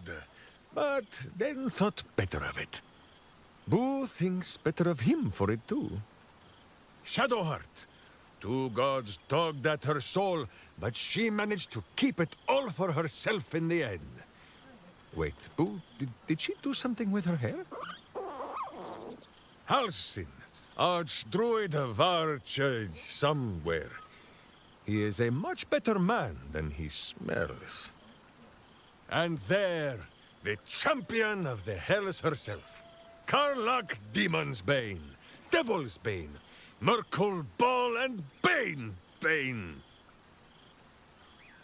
but then thought better of it. Boo thinks better of him for it too. Shadowheart, two gods dogged at her soul, but she managed to keep it all for herself in the end. Wait, Boo, did she do something with her hair? Halsin, archdruid of Arch... somewhere. He is a much better man than he smells. And there, the champion of the Hells herself. Karlach Demon's Bane, Devil's Bane, Merkul Ball and Bane.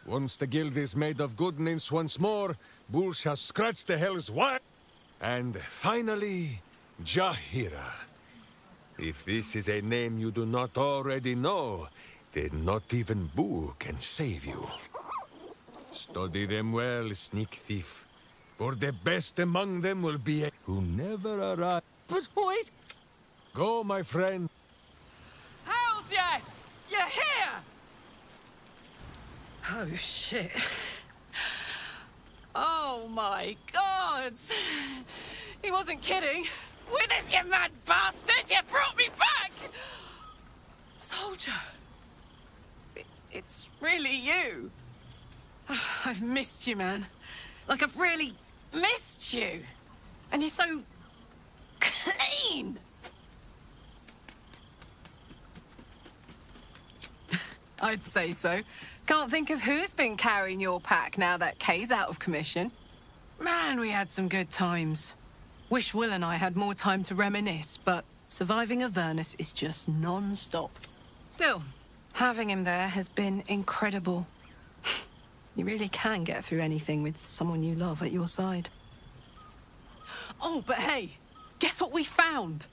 Once the guild is made of goodness once more, Bull shall scratch the Hells wide. And finally, Jahira. If this is a name you do not already know, then not even Boo can save you. Study them well, sneak thief. For the best among them will be a who never arrives.
But wait!
Go, my friend.
Hells yes! You're here! Oh, shit. Oh, my God! He wasn't kidding. Withers, you mad bastard! You brought me back! Soldier. It's really you. I've missed you, man. Like, I've really missed you. And you're so clean. I'd say so. Can't think of who's been carrying your pack now that Kay's out of commission. Man, we had some good times. Wish Will and I had more time to reminisce, but surviving Avernus is just non-stop. Still, having him there has been incredible. You really can get through anything with someone you love at your side. Oh, but hey, guess what we found?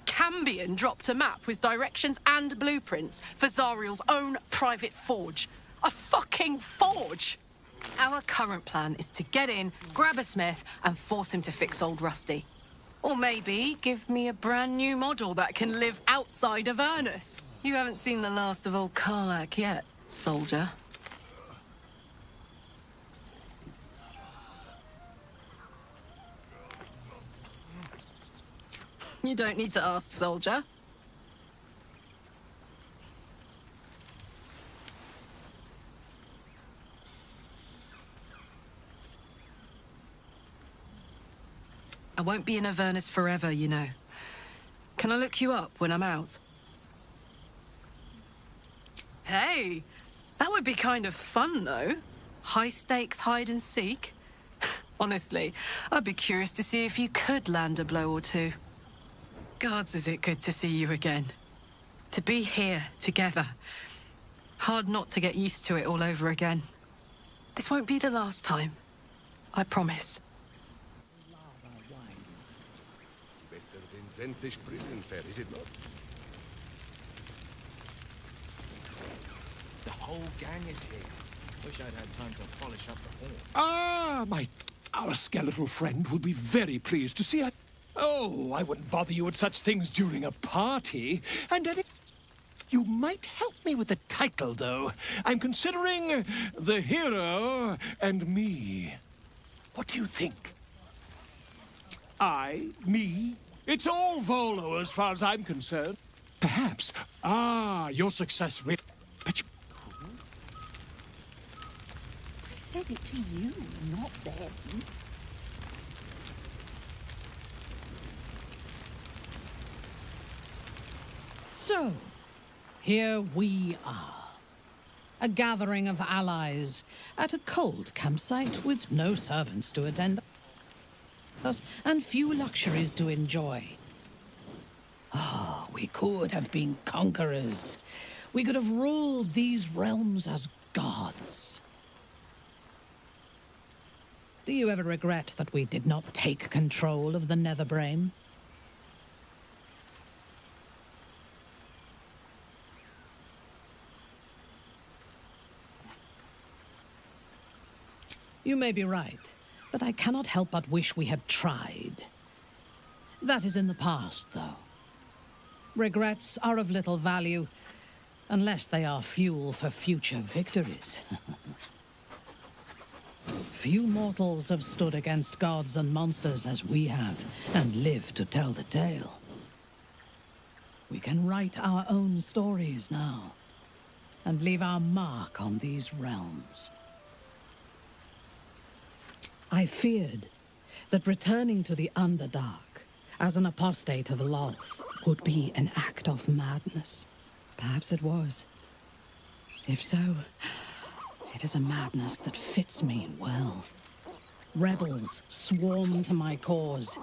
Cambion dropped a map with directions and blueprints for Zariel's own private forge. A fucking forge! Our current plan is to get in, grab a smith, and force him to fix old Rusty. Or maybe give me a brand new model that can live outside of Avernus. You haven't seen the last of old Karlach yet, soldier. You don't need to ask, soldier. I won't be in Avernus forever, you know. Can I look you up when I'm out? Hey, that would be kind of fun, though. High-stakes hide and seek. Honestly, I'd be curious to see if you could land a blow or two. Gods, is it good to see you again. To be here, together. Hard not to get used to it all over again. This won't be the last time. I promise.
Zentish prison fare, is it not?
The whole gang is here. Wish I'd had time to polish up the hall.
Ah, our skeletal friend will be very pleased to see us. Oh, I wouldn't bother you with such things during a party. And you might help me with the title, though. I'm considering The Hero and Me. What do you think? Me? It's all Volo as far as I'm concerned. Perhaps. Your success rate. But you...
I said it to you, not them.
So, here we are. A gathering of allies at a cold campsite with no servants to attend us and few luxuries to enjoy. We could have been conquerors. We could have ruled these realms as gods. Do you ever regret that we did not take control of the Netherbrain? You may be right, but I cannot help but wish we had tried. That is in the past, though. Regrets are of little value, unless they are fuel for future victories. Few mortals have stood against gods and monsters as we have, and lived to tell the tale. We can write our own stories now, and leave our mark on these realms. I feared that returning to the Underdark as an apostate of Lolth would be an act of madness. Perhaps it was. If so, it is a madness that fits me well. Rebels swarm to my cause,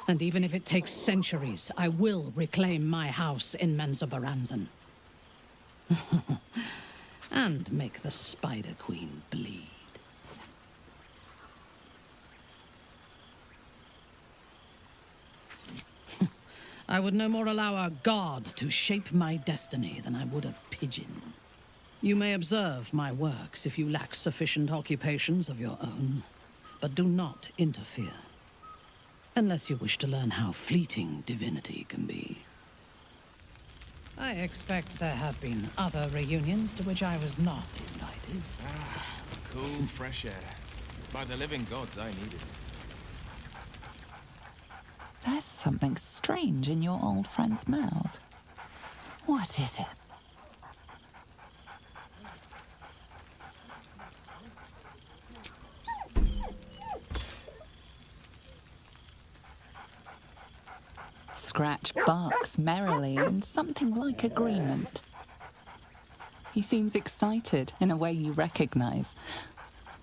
and even if it takes centuries, I will reclaim my house in Menzoberranzan. And make the Spider Queen bleed. I would no more allow a god to shape my destiny than I would a pigeon. You may observe my works if you lack sufficient occupations of your own, but do not interfere. Unless you wish to learn how fleeting divinity can be. I expect there have been other reunions to which I was not invited.
Cool, fresh air. By the living gods, I need it.
There's something strange in your old friend's mouth. What is it? Scratch barks merrily in something like agreement. He seems excited in a way you recognize.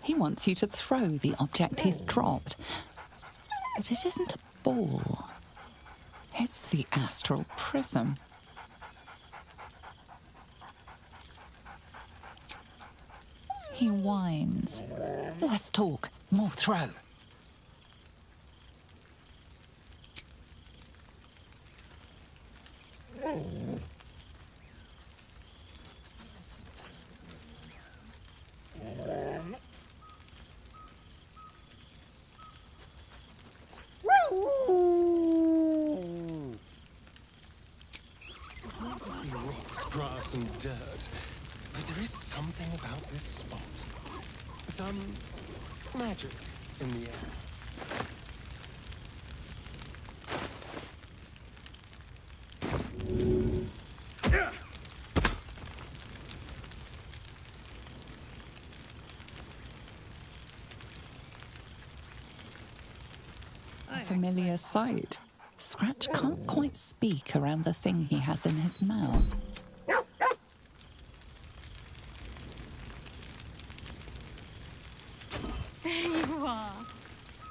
He wants you to throw the object he's dropped. But it isn't a ball. It's the astral prism. He whines. Let's talk. More throw.
Rocks, grass, and dirt. But there is something about this spot. Some magic in the air.
A familiar sight. Scratch can't quite speak around the thing he has in his mouth.
There you are.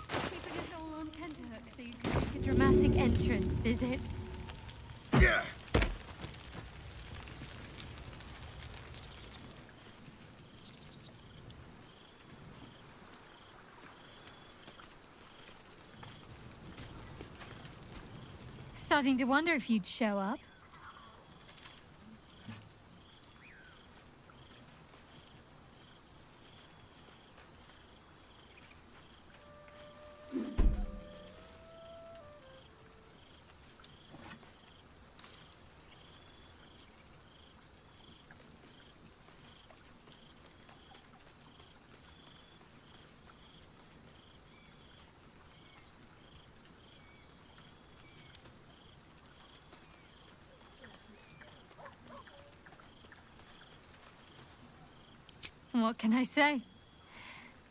Keeping us all on tenterhooks so you can make a dramatic entrance, is it?
Yeah.
starting to wonder if you'd show up. What can I say?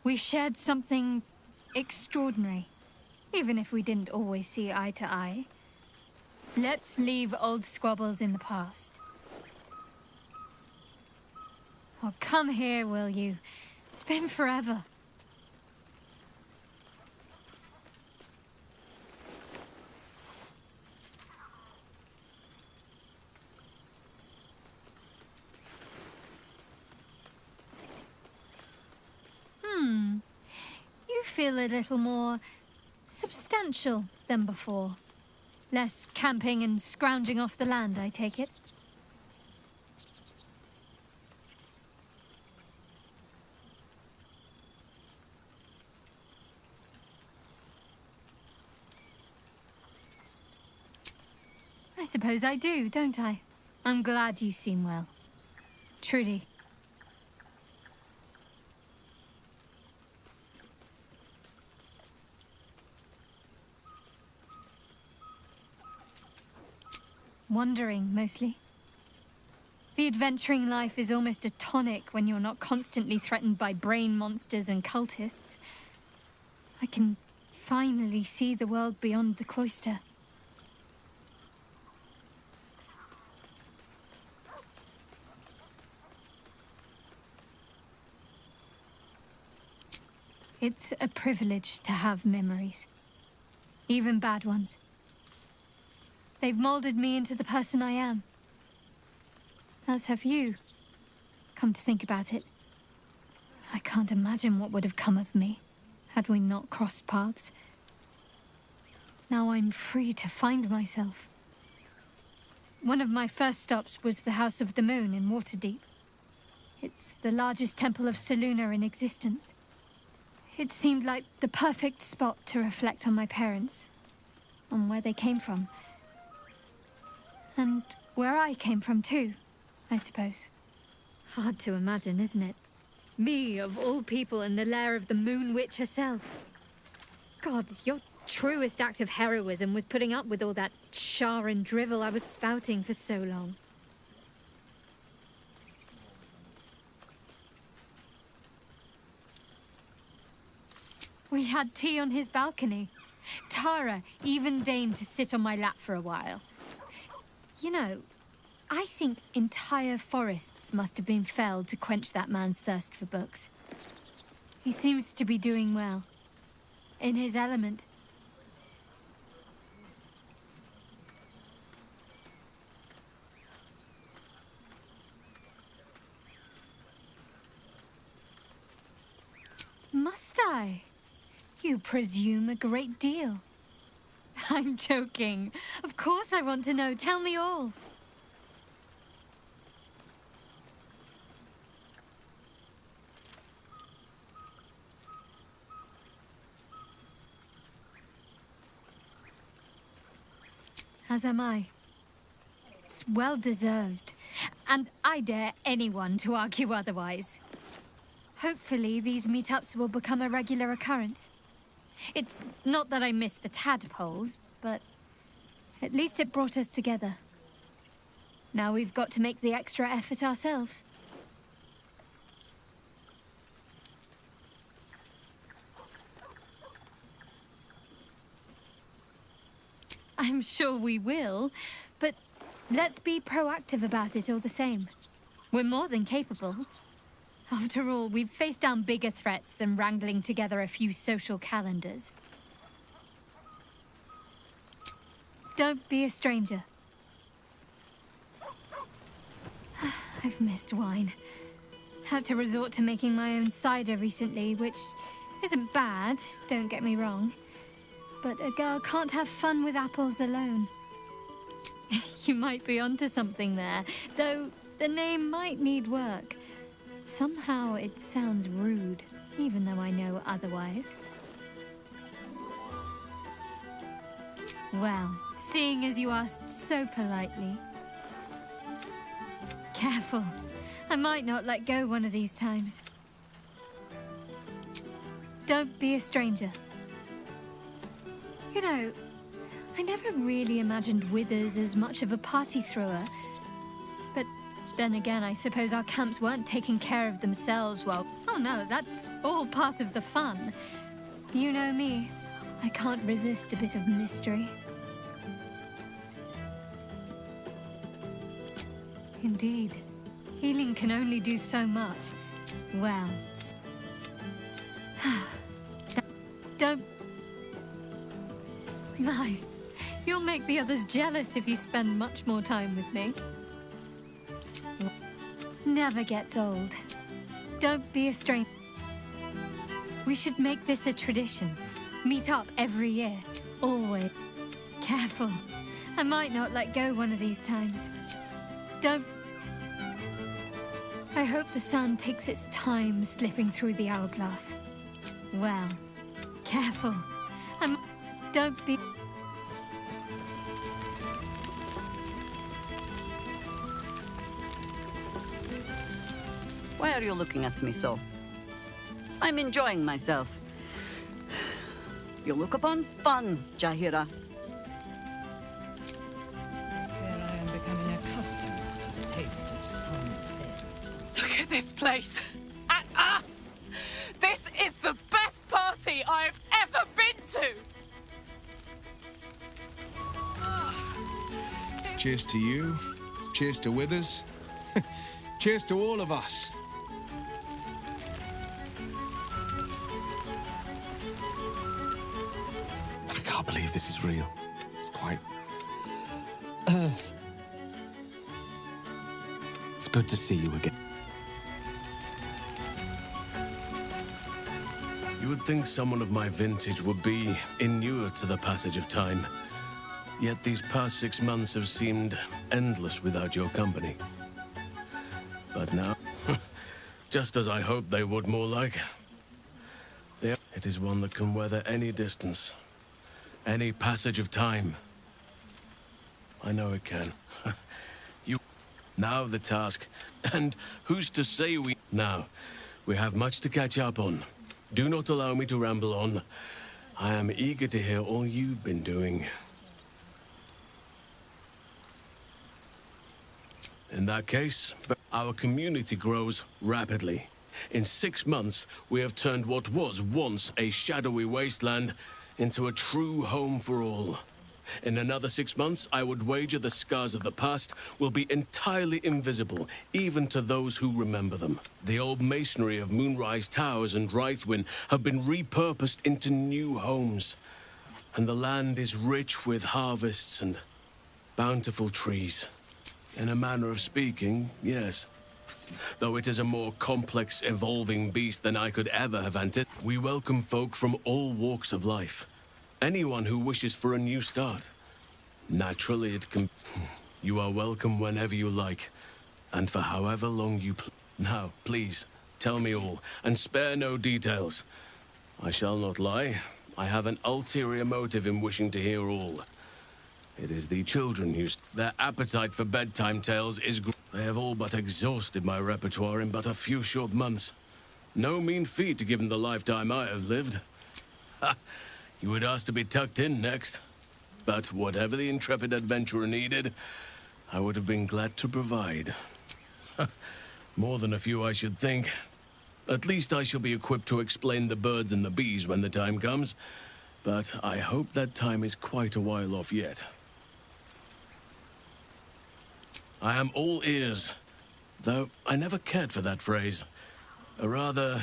We shared something extraordinary, even if we didn't always see eye to eye. Let's leave old squabbles in the past. Well, come here, will you? It's been forever. You feel a little more substantial than before. Less camping and scrounging off the land, I take it? I suppose I do, don't I? I'm glad you seem well. Trudy. Wandering, mostly. The adventuring life is almost a tonic when you're not constantly threatened by brain monsters and cultists. I can finally see the world beyond the cloister. It's a privilege to have memories, even bad ones. They've molded me into the person I am. As have you. Come to think about it, I can't imagine what would have come of me had we not crossed paths. Now I'm free to find myself. One of my first stops was the House of the Moon in Waterdeep. It's the largest temple of Selûne in existence. It seemed like the perfect spot to reflect on my parents, on where they came from. And where I came from too, I suppose. Hard to imagine, isn't it? Me, of all people, in the lair of the Moon Witch herself. God, your truest act of heroism was putting up with all that char and drivel I was spouting for so long. We had tea on his balcony. Tara even deigned to sit on my lap for a while. You know, I think entire forests must have been felled to quench that man's thirst for books. He seems to be doing well. In his element. Must I? You presume a great deal. I'm joking. Of course I want to know. Tell me all. As am I. It's well deserved. And I dare anyone to argue otherwise. Hopefully these meetups will become a regular occurrence. It's not that I miss the tadpoles, but at least it brought us together. Now we've got to make the extra effort ourselves. I'm sure we will, but let's be proactive about it all the same. We're more than capable. After all, we've faced down bigger threats than wrangling together a few social calendars. Don't be a stranger. I've missed wine. Had to resort to making my own cider recently, which isn't bad, don't get me wrong. But a girl can't have fun with apples alone. You might be onto something there, though the name might need work. Somehow it sounds rude, even though I know otherwise. Well, seeing as you asked so politely. Careful. I might not let go one of these times. Don't be a stranger. You know, I never really imagined Withers as much of a party thrower. But then again, I suppose our camps weren't taking care of themselves well. Oh no, that's all part of the fun. You know me. I can't resist a bit of mystery. Indeed. Healing can only do so much. Well... Don't... My, you'll make the others jealous if you spend much more time with me. Never gets old. Don't be a stranger. We should make this a tradition. Meet up every year. Always. Careful. I might not let go one of these times. Don't... I hope the sun takes its time slipping through the hourglass. Well, careful. Don't be...
Why are you looking at me so? I'm enjoying myself. You look upon fun, Jahira.
Here I am becoming accustomed to the taste of sun fed.
Look at this place. At us. This is the best party I've ever been to.
Cheers to you. Cheers to Withers. Cheers to all of us.
I can't believe this is real. It's quite... It's good to see you again.
You would think someone of my vintage would be inured to the passage of time. Yet these past 6 months have seemed endless without your company. But now, just as I hoped they would more like, it is one that can weather any distance, any passage of time. I know it can. Now the task, and who's to say we... Now, we have much to catch up on. Do not allow me to ramble on. I am eager to hear all you've been doing. In that case, our community grows rapidly. In 6 months, we have turned what was once a shadowy wasteland into a true home for all. In another 6 months, I would wager the scars of the past will be entirely invisible, even to those who remember them. The old masonry of Moonrise Towers and Rythwin have been repurposed into new homes, and the land is rich with harvests and bountiful trees. In a manner of speaking, yes. Though it is a more complex, evolving beast than I could ever have anticipated. We welcome folk from all walks of life. Anyone who wishes for a new start. Naturally, it can... You are welcome whenever you like, and for however long you Now, please, tell me all, and spare no details. I shall not lie. I have an ulterior motive in wishing to hear all. It is the children who... Their appetite for bedtime tales is... They have all but exhausted my repertoire in but a few short months. No mean feat given the lifetime I have lived. Ha! You would ask to be tucked in next. But whatever the intrepid adventurer needed, I would have been glad to provide. More than a few, I should think. At least I shall be equipped to explain the birds and the bees when the time comes. But I hope that time is quite a while off yet. I am all ears, though I never cared for that phrase. A rather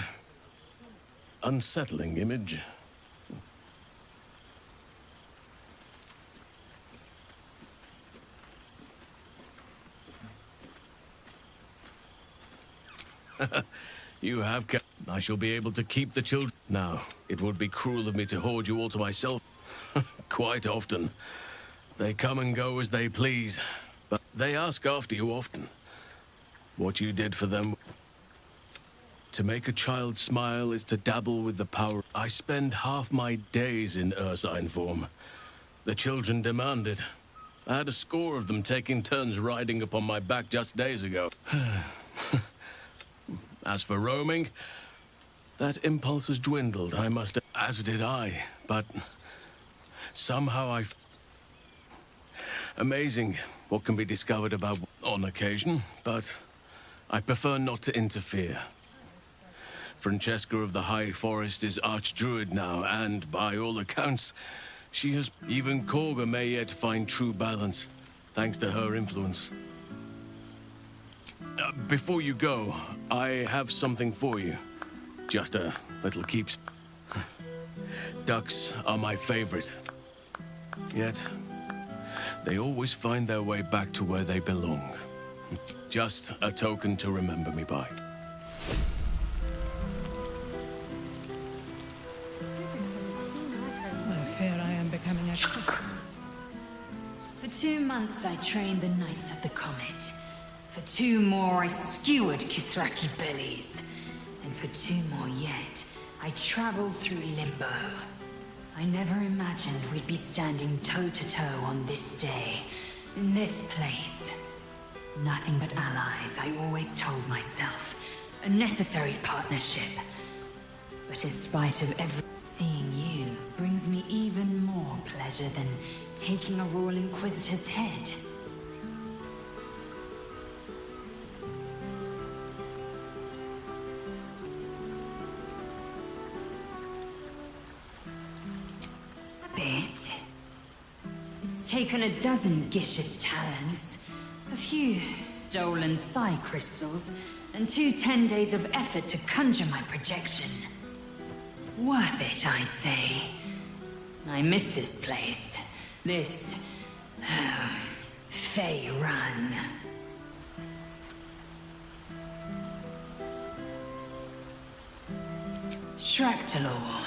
unsettling image. You have kept... I shall be able to keep the children. Now, it would be cruel of me to hoard you all to myself. Quite often. They come and go as they please, but they ask after you often. What you did for them. To make a child smile is to dabble with the power. I spend half my days in ursine form. The children demand it. I had a score of them taking turns riding upon my back just days ago. As for roaming, that impulse has dwindled, I must... As did I, but somehow Amazing what can be discovered about on occasion, but I prefer not to interfere. Francesca of the High Forest is Archdruid now, and by all accounts, she has... Even Korga may yet find true balance, thanks to her influence. Before you go, I have something for you. Just a little keeps. Ducks are my favorite. Yet, they always find their way back to where they belong. Just a token to remember me by.
I fear I am becoming a...
For 2 months I trained the Knights of the Comet. For 2 more I skewered Kithraki bellies. And for 2 more yet, I traveled through Limbo. I never imagined we'd be standing toe-to-toe on this day, in this place. Nothing but allies, I always told myself. A necessary partnership. But in spite of seeing you brings me even more pleasure than taking a Royal Inquisitor's head. It's taken a dozen Gish's talents, a few stolen psi crystals, and 2 10 days of effort to conjure my projection. Worth it, I'd say. I miss this place. This... Fey Run. Shractalor.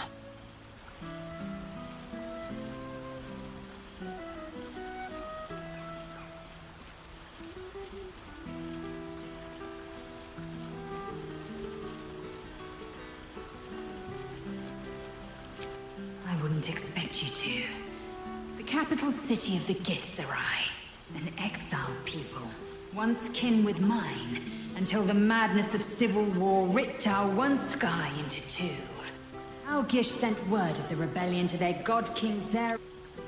Expect you to. The capital city of the Githzerai, an exiled people, once kin with mine, until the madness of civil war ripped our one sky into 2. Our Gish sent word of the rebellion to their god king Zer.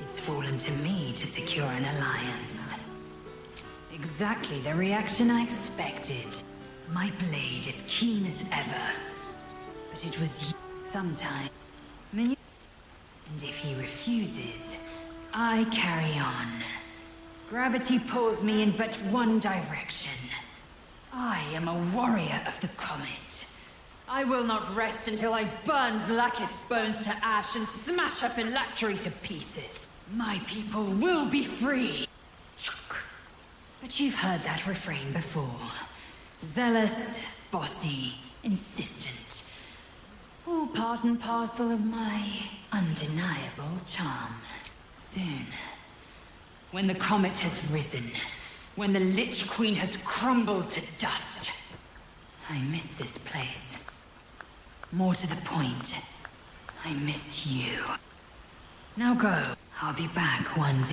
It's fallen to me to secure an alliance. Exactly the reaction I expected. My blade is keen as ever. But it was sometime. And if he refuses, I carry on. Gravity pulls me in but one direction. I am a warrior of the comet. I will not rest until I burn Vlaakith's bones to ash and smash her phylactery to pieces. My people will be free. But you've heard that refrain before. Zealous, bossy, insistent. All part and parcel of my undeniable charm. Soon, when the comet has risen, when the Lich Queen has crumbled to dust, I miss this place. More to the point, I miss you. Now go. I'll be back one day.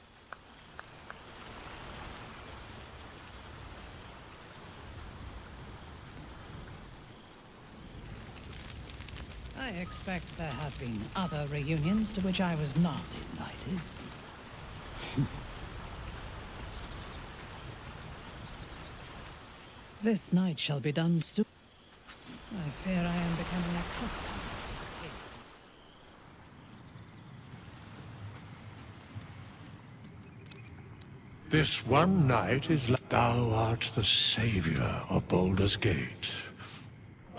I expect there have been other reunions to which I was not invited. This night shall be done soon. I fear I am becoming accustomed to the taste.
This one night is like thou art the savior of Baldur's Gate.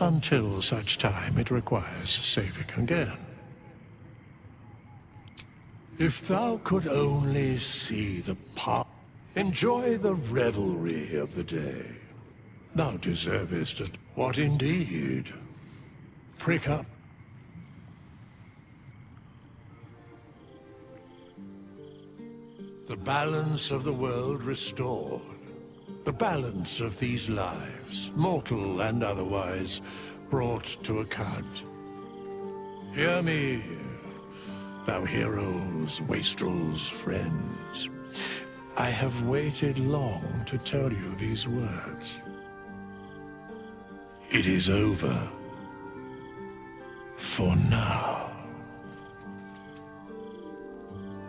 Until such time it requires saving again. If thou could only see the power, enjoy the revelry of the day. Thou deservest it. What indeed? Prick up. The The balance of the world restored. The balance of these lives, mortal and otherwise, brought to account. Hear me, thou heroes, wastrels, friends. I have waited long to tell you these words. It is over. For now.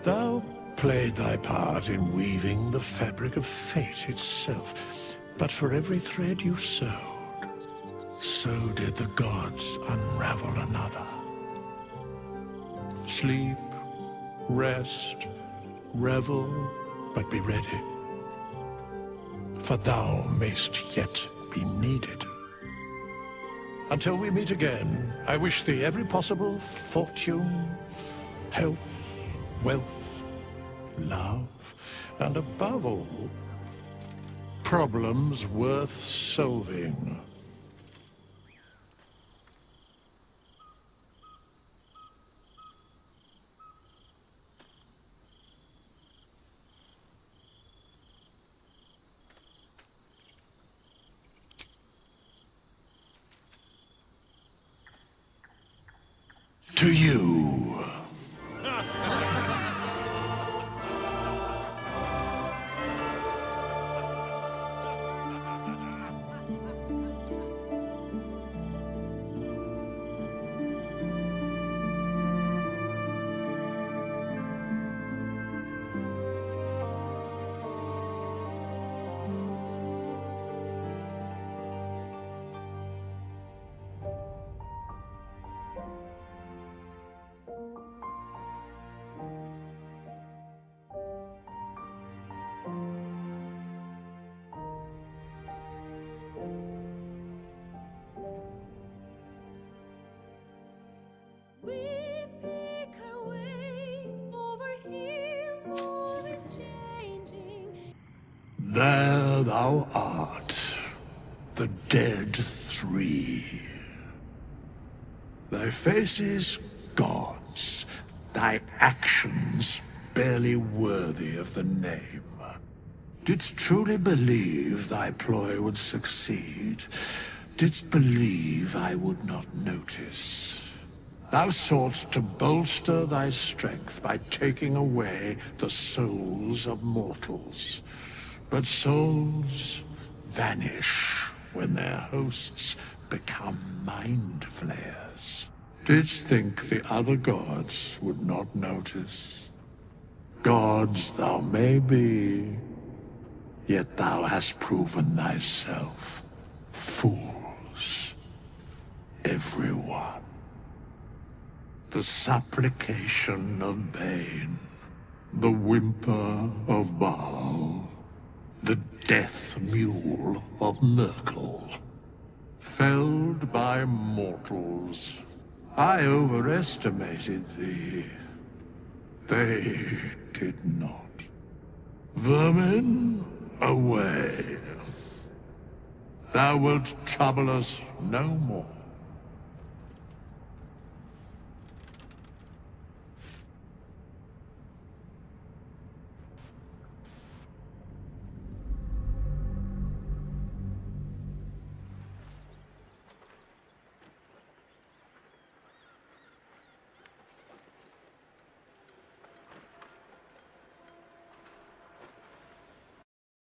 Thou played thy part in weaving the fabric of fate itself, but for every thread you sewed, so did the gods unravel another. Sleep, rest, revel, but be ready, for thou mayst yet be needed. Until we meet again, I wish thee every possible fortune, health, wealth, love, and above all, problems worth solving. To you. There thou art, the dead three. Thy faces gods, thy actions barely worthy of the name. Didst truly believe thy ploy would succeed? Didst believe I would not notice? Thou soughtst to bolster thy strength by taking away the souls of mortals. But souls vanish when their hosts become mind flayers. Didst think the other gods would not notice? Gods thou may be, yet thou hast proven thyself fools. Everyone. The supplication of Bane, the whimper of Baal, the death mule of Merkel. Felled by mortals. I overestimated thee. They did not. Vermin, away. Thou wilt trouble us no more.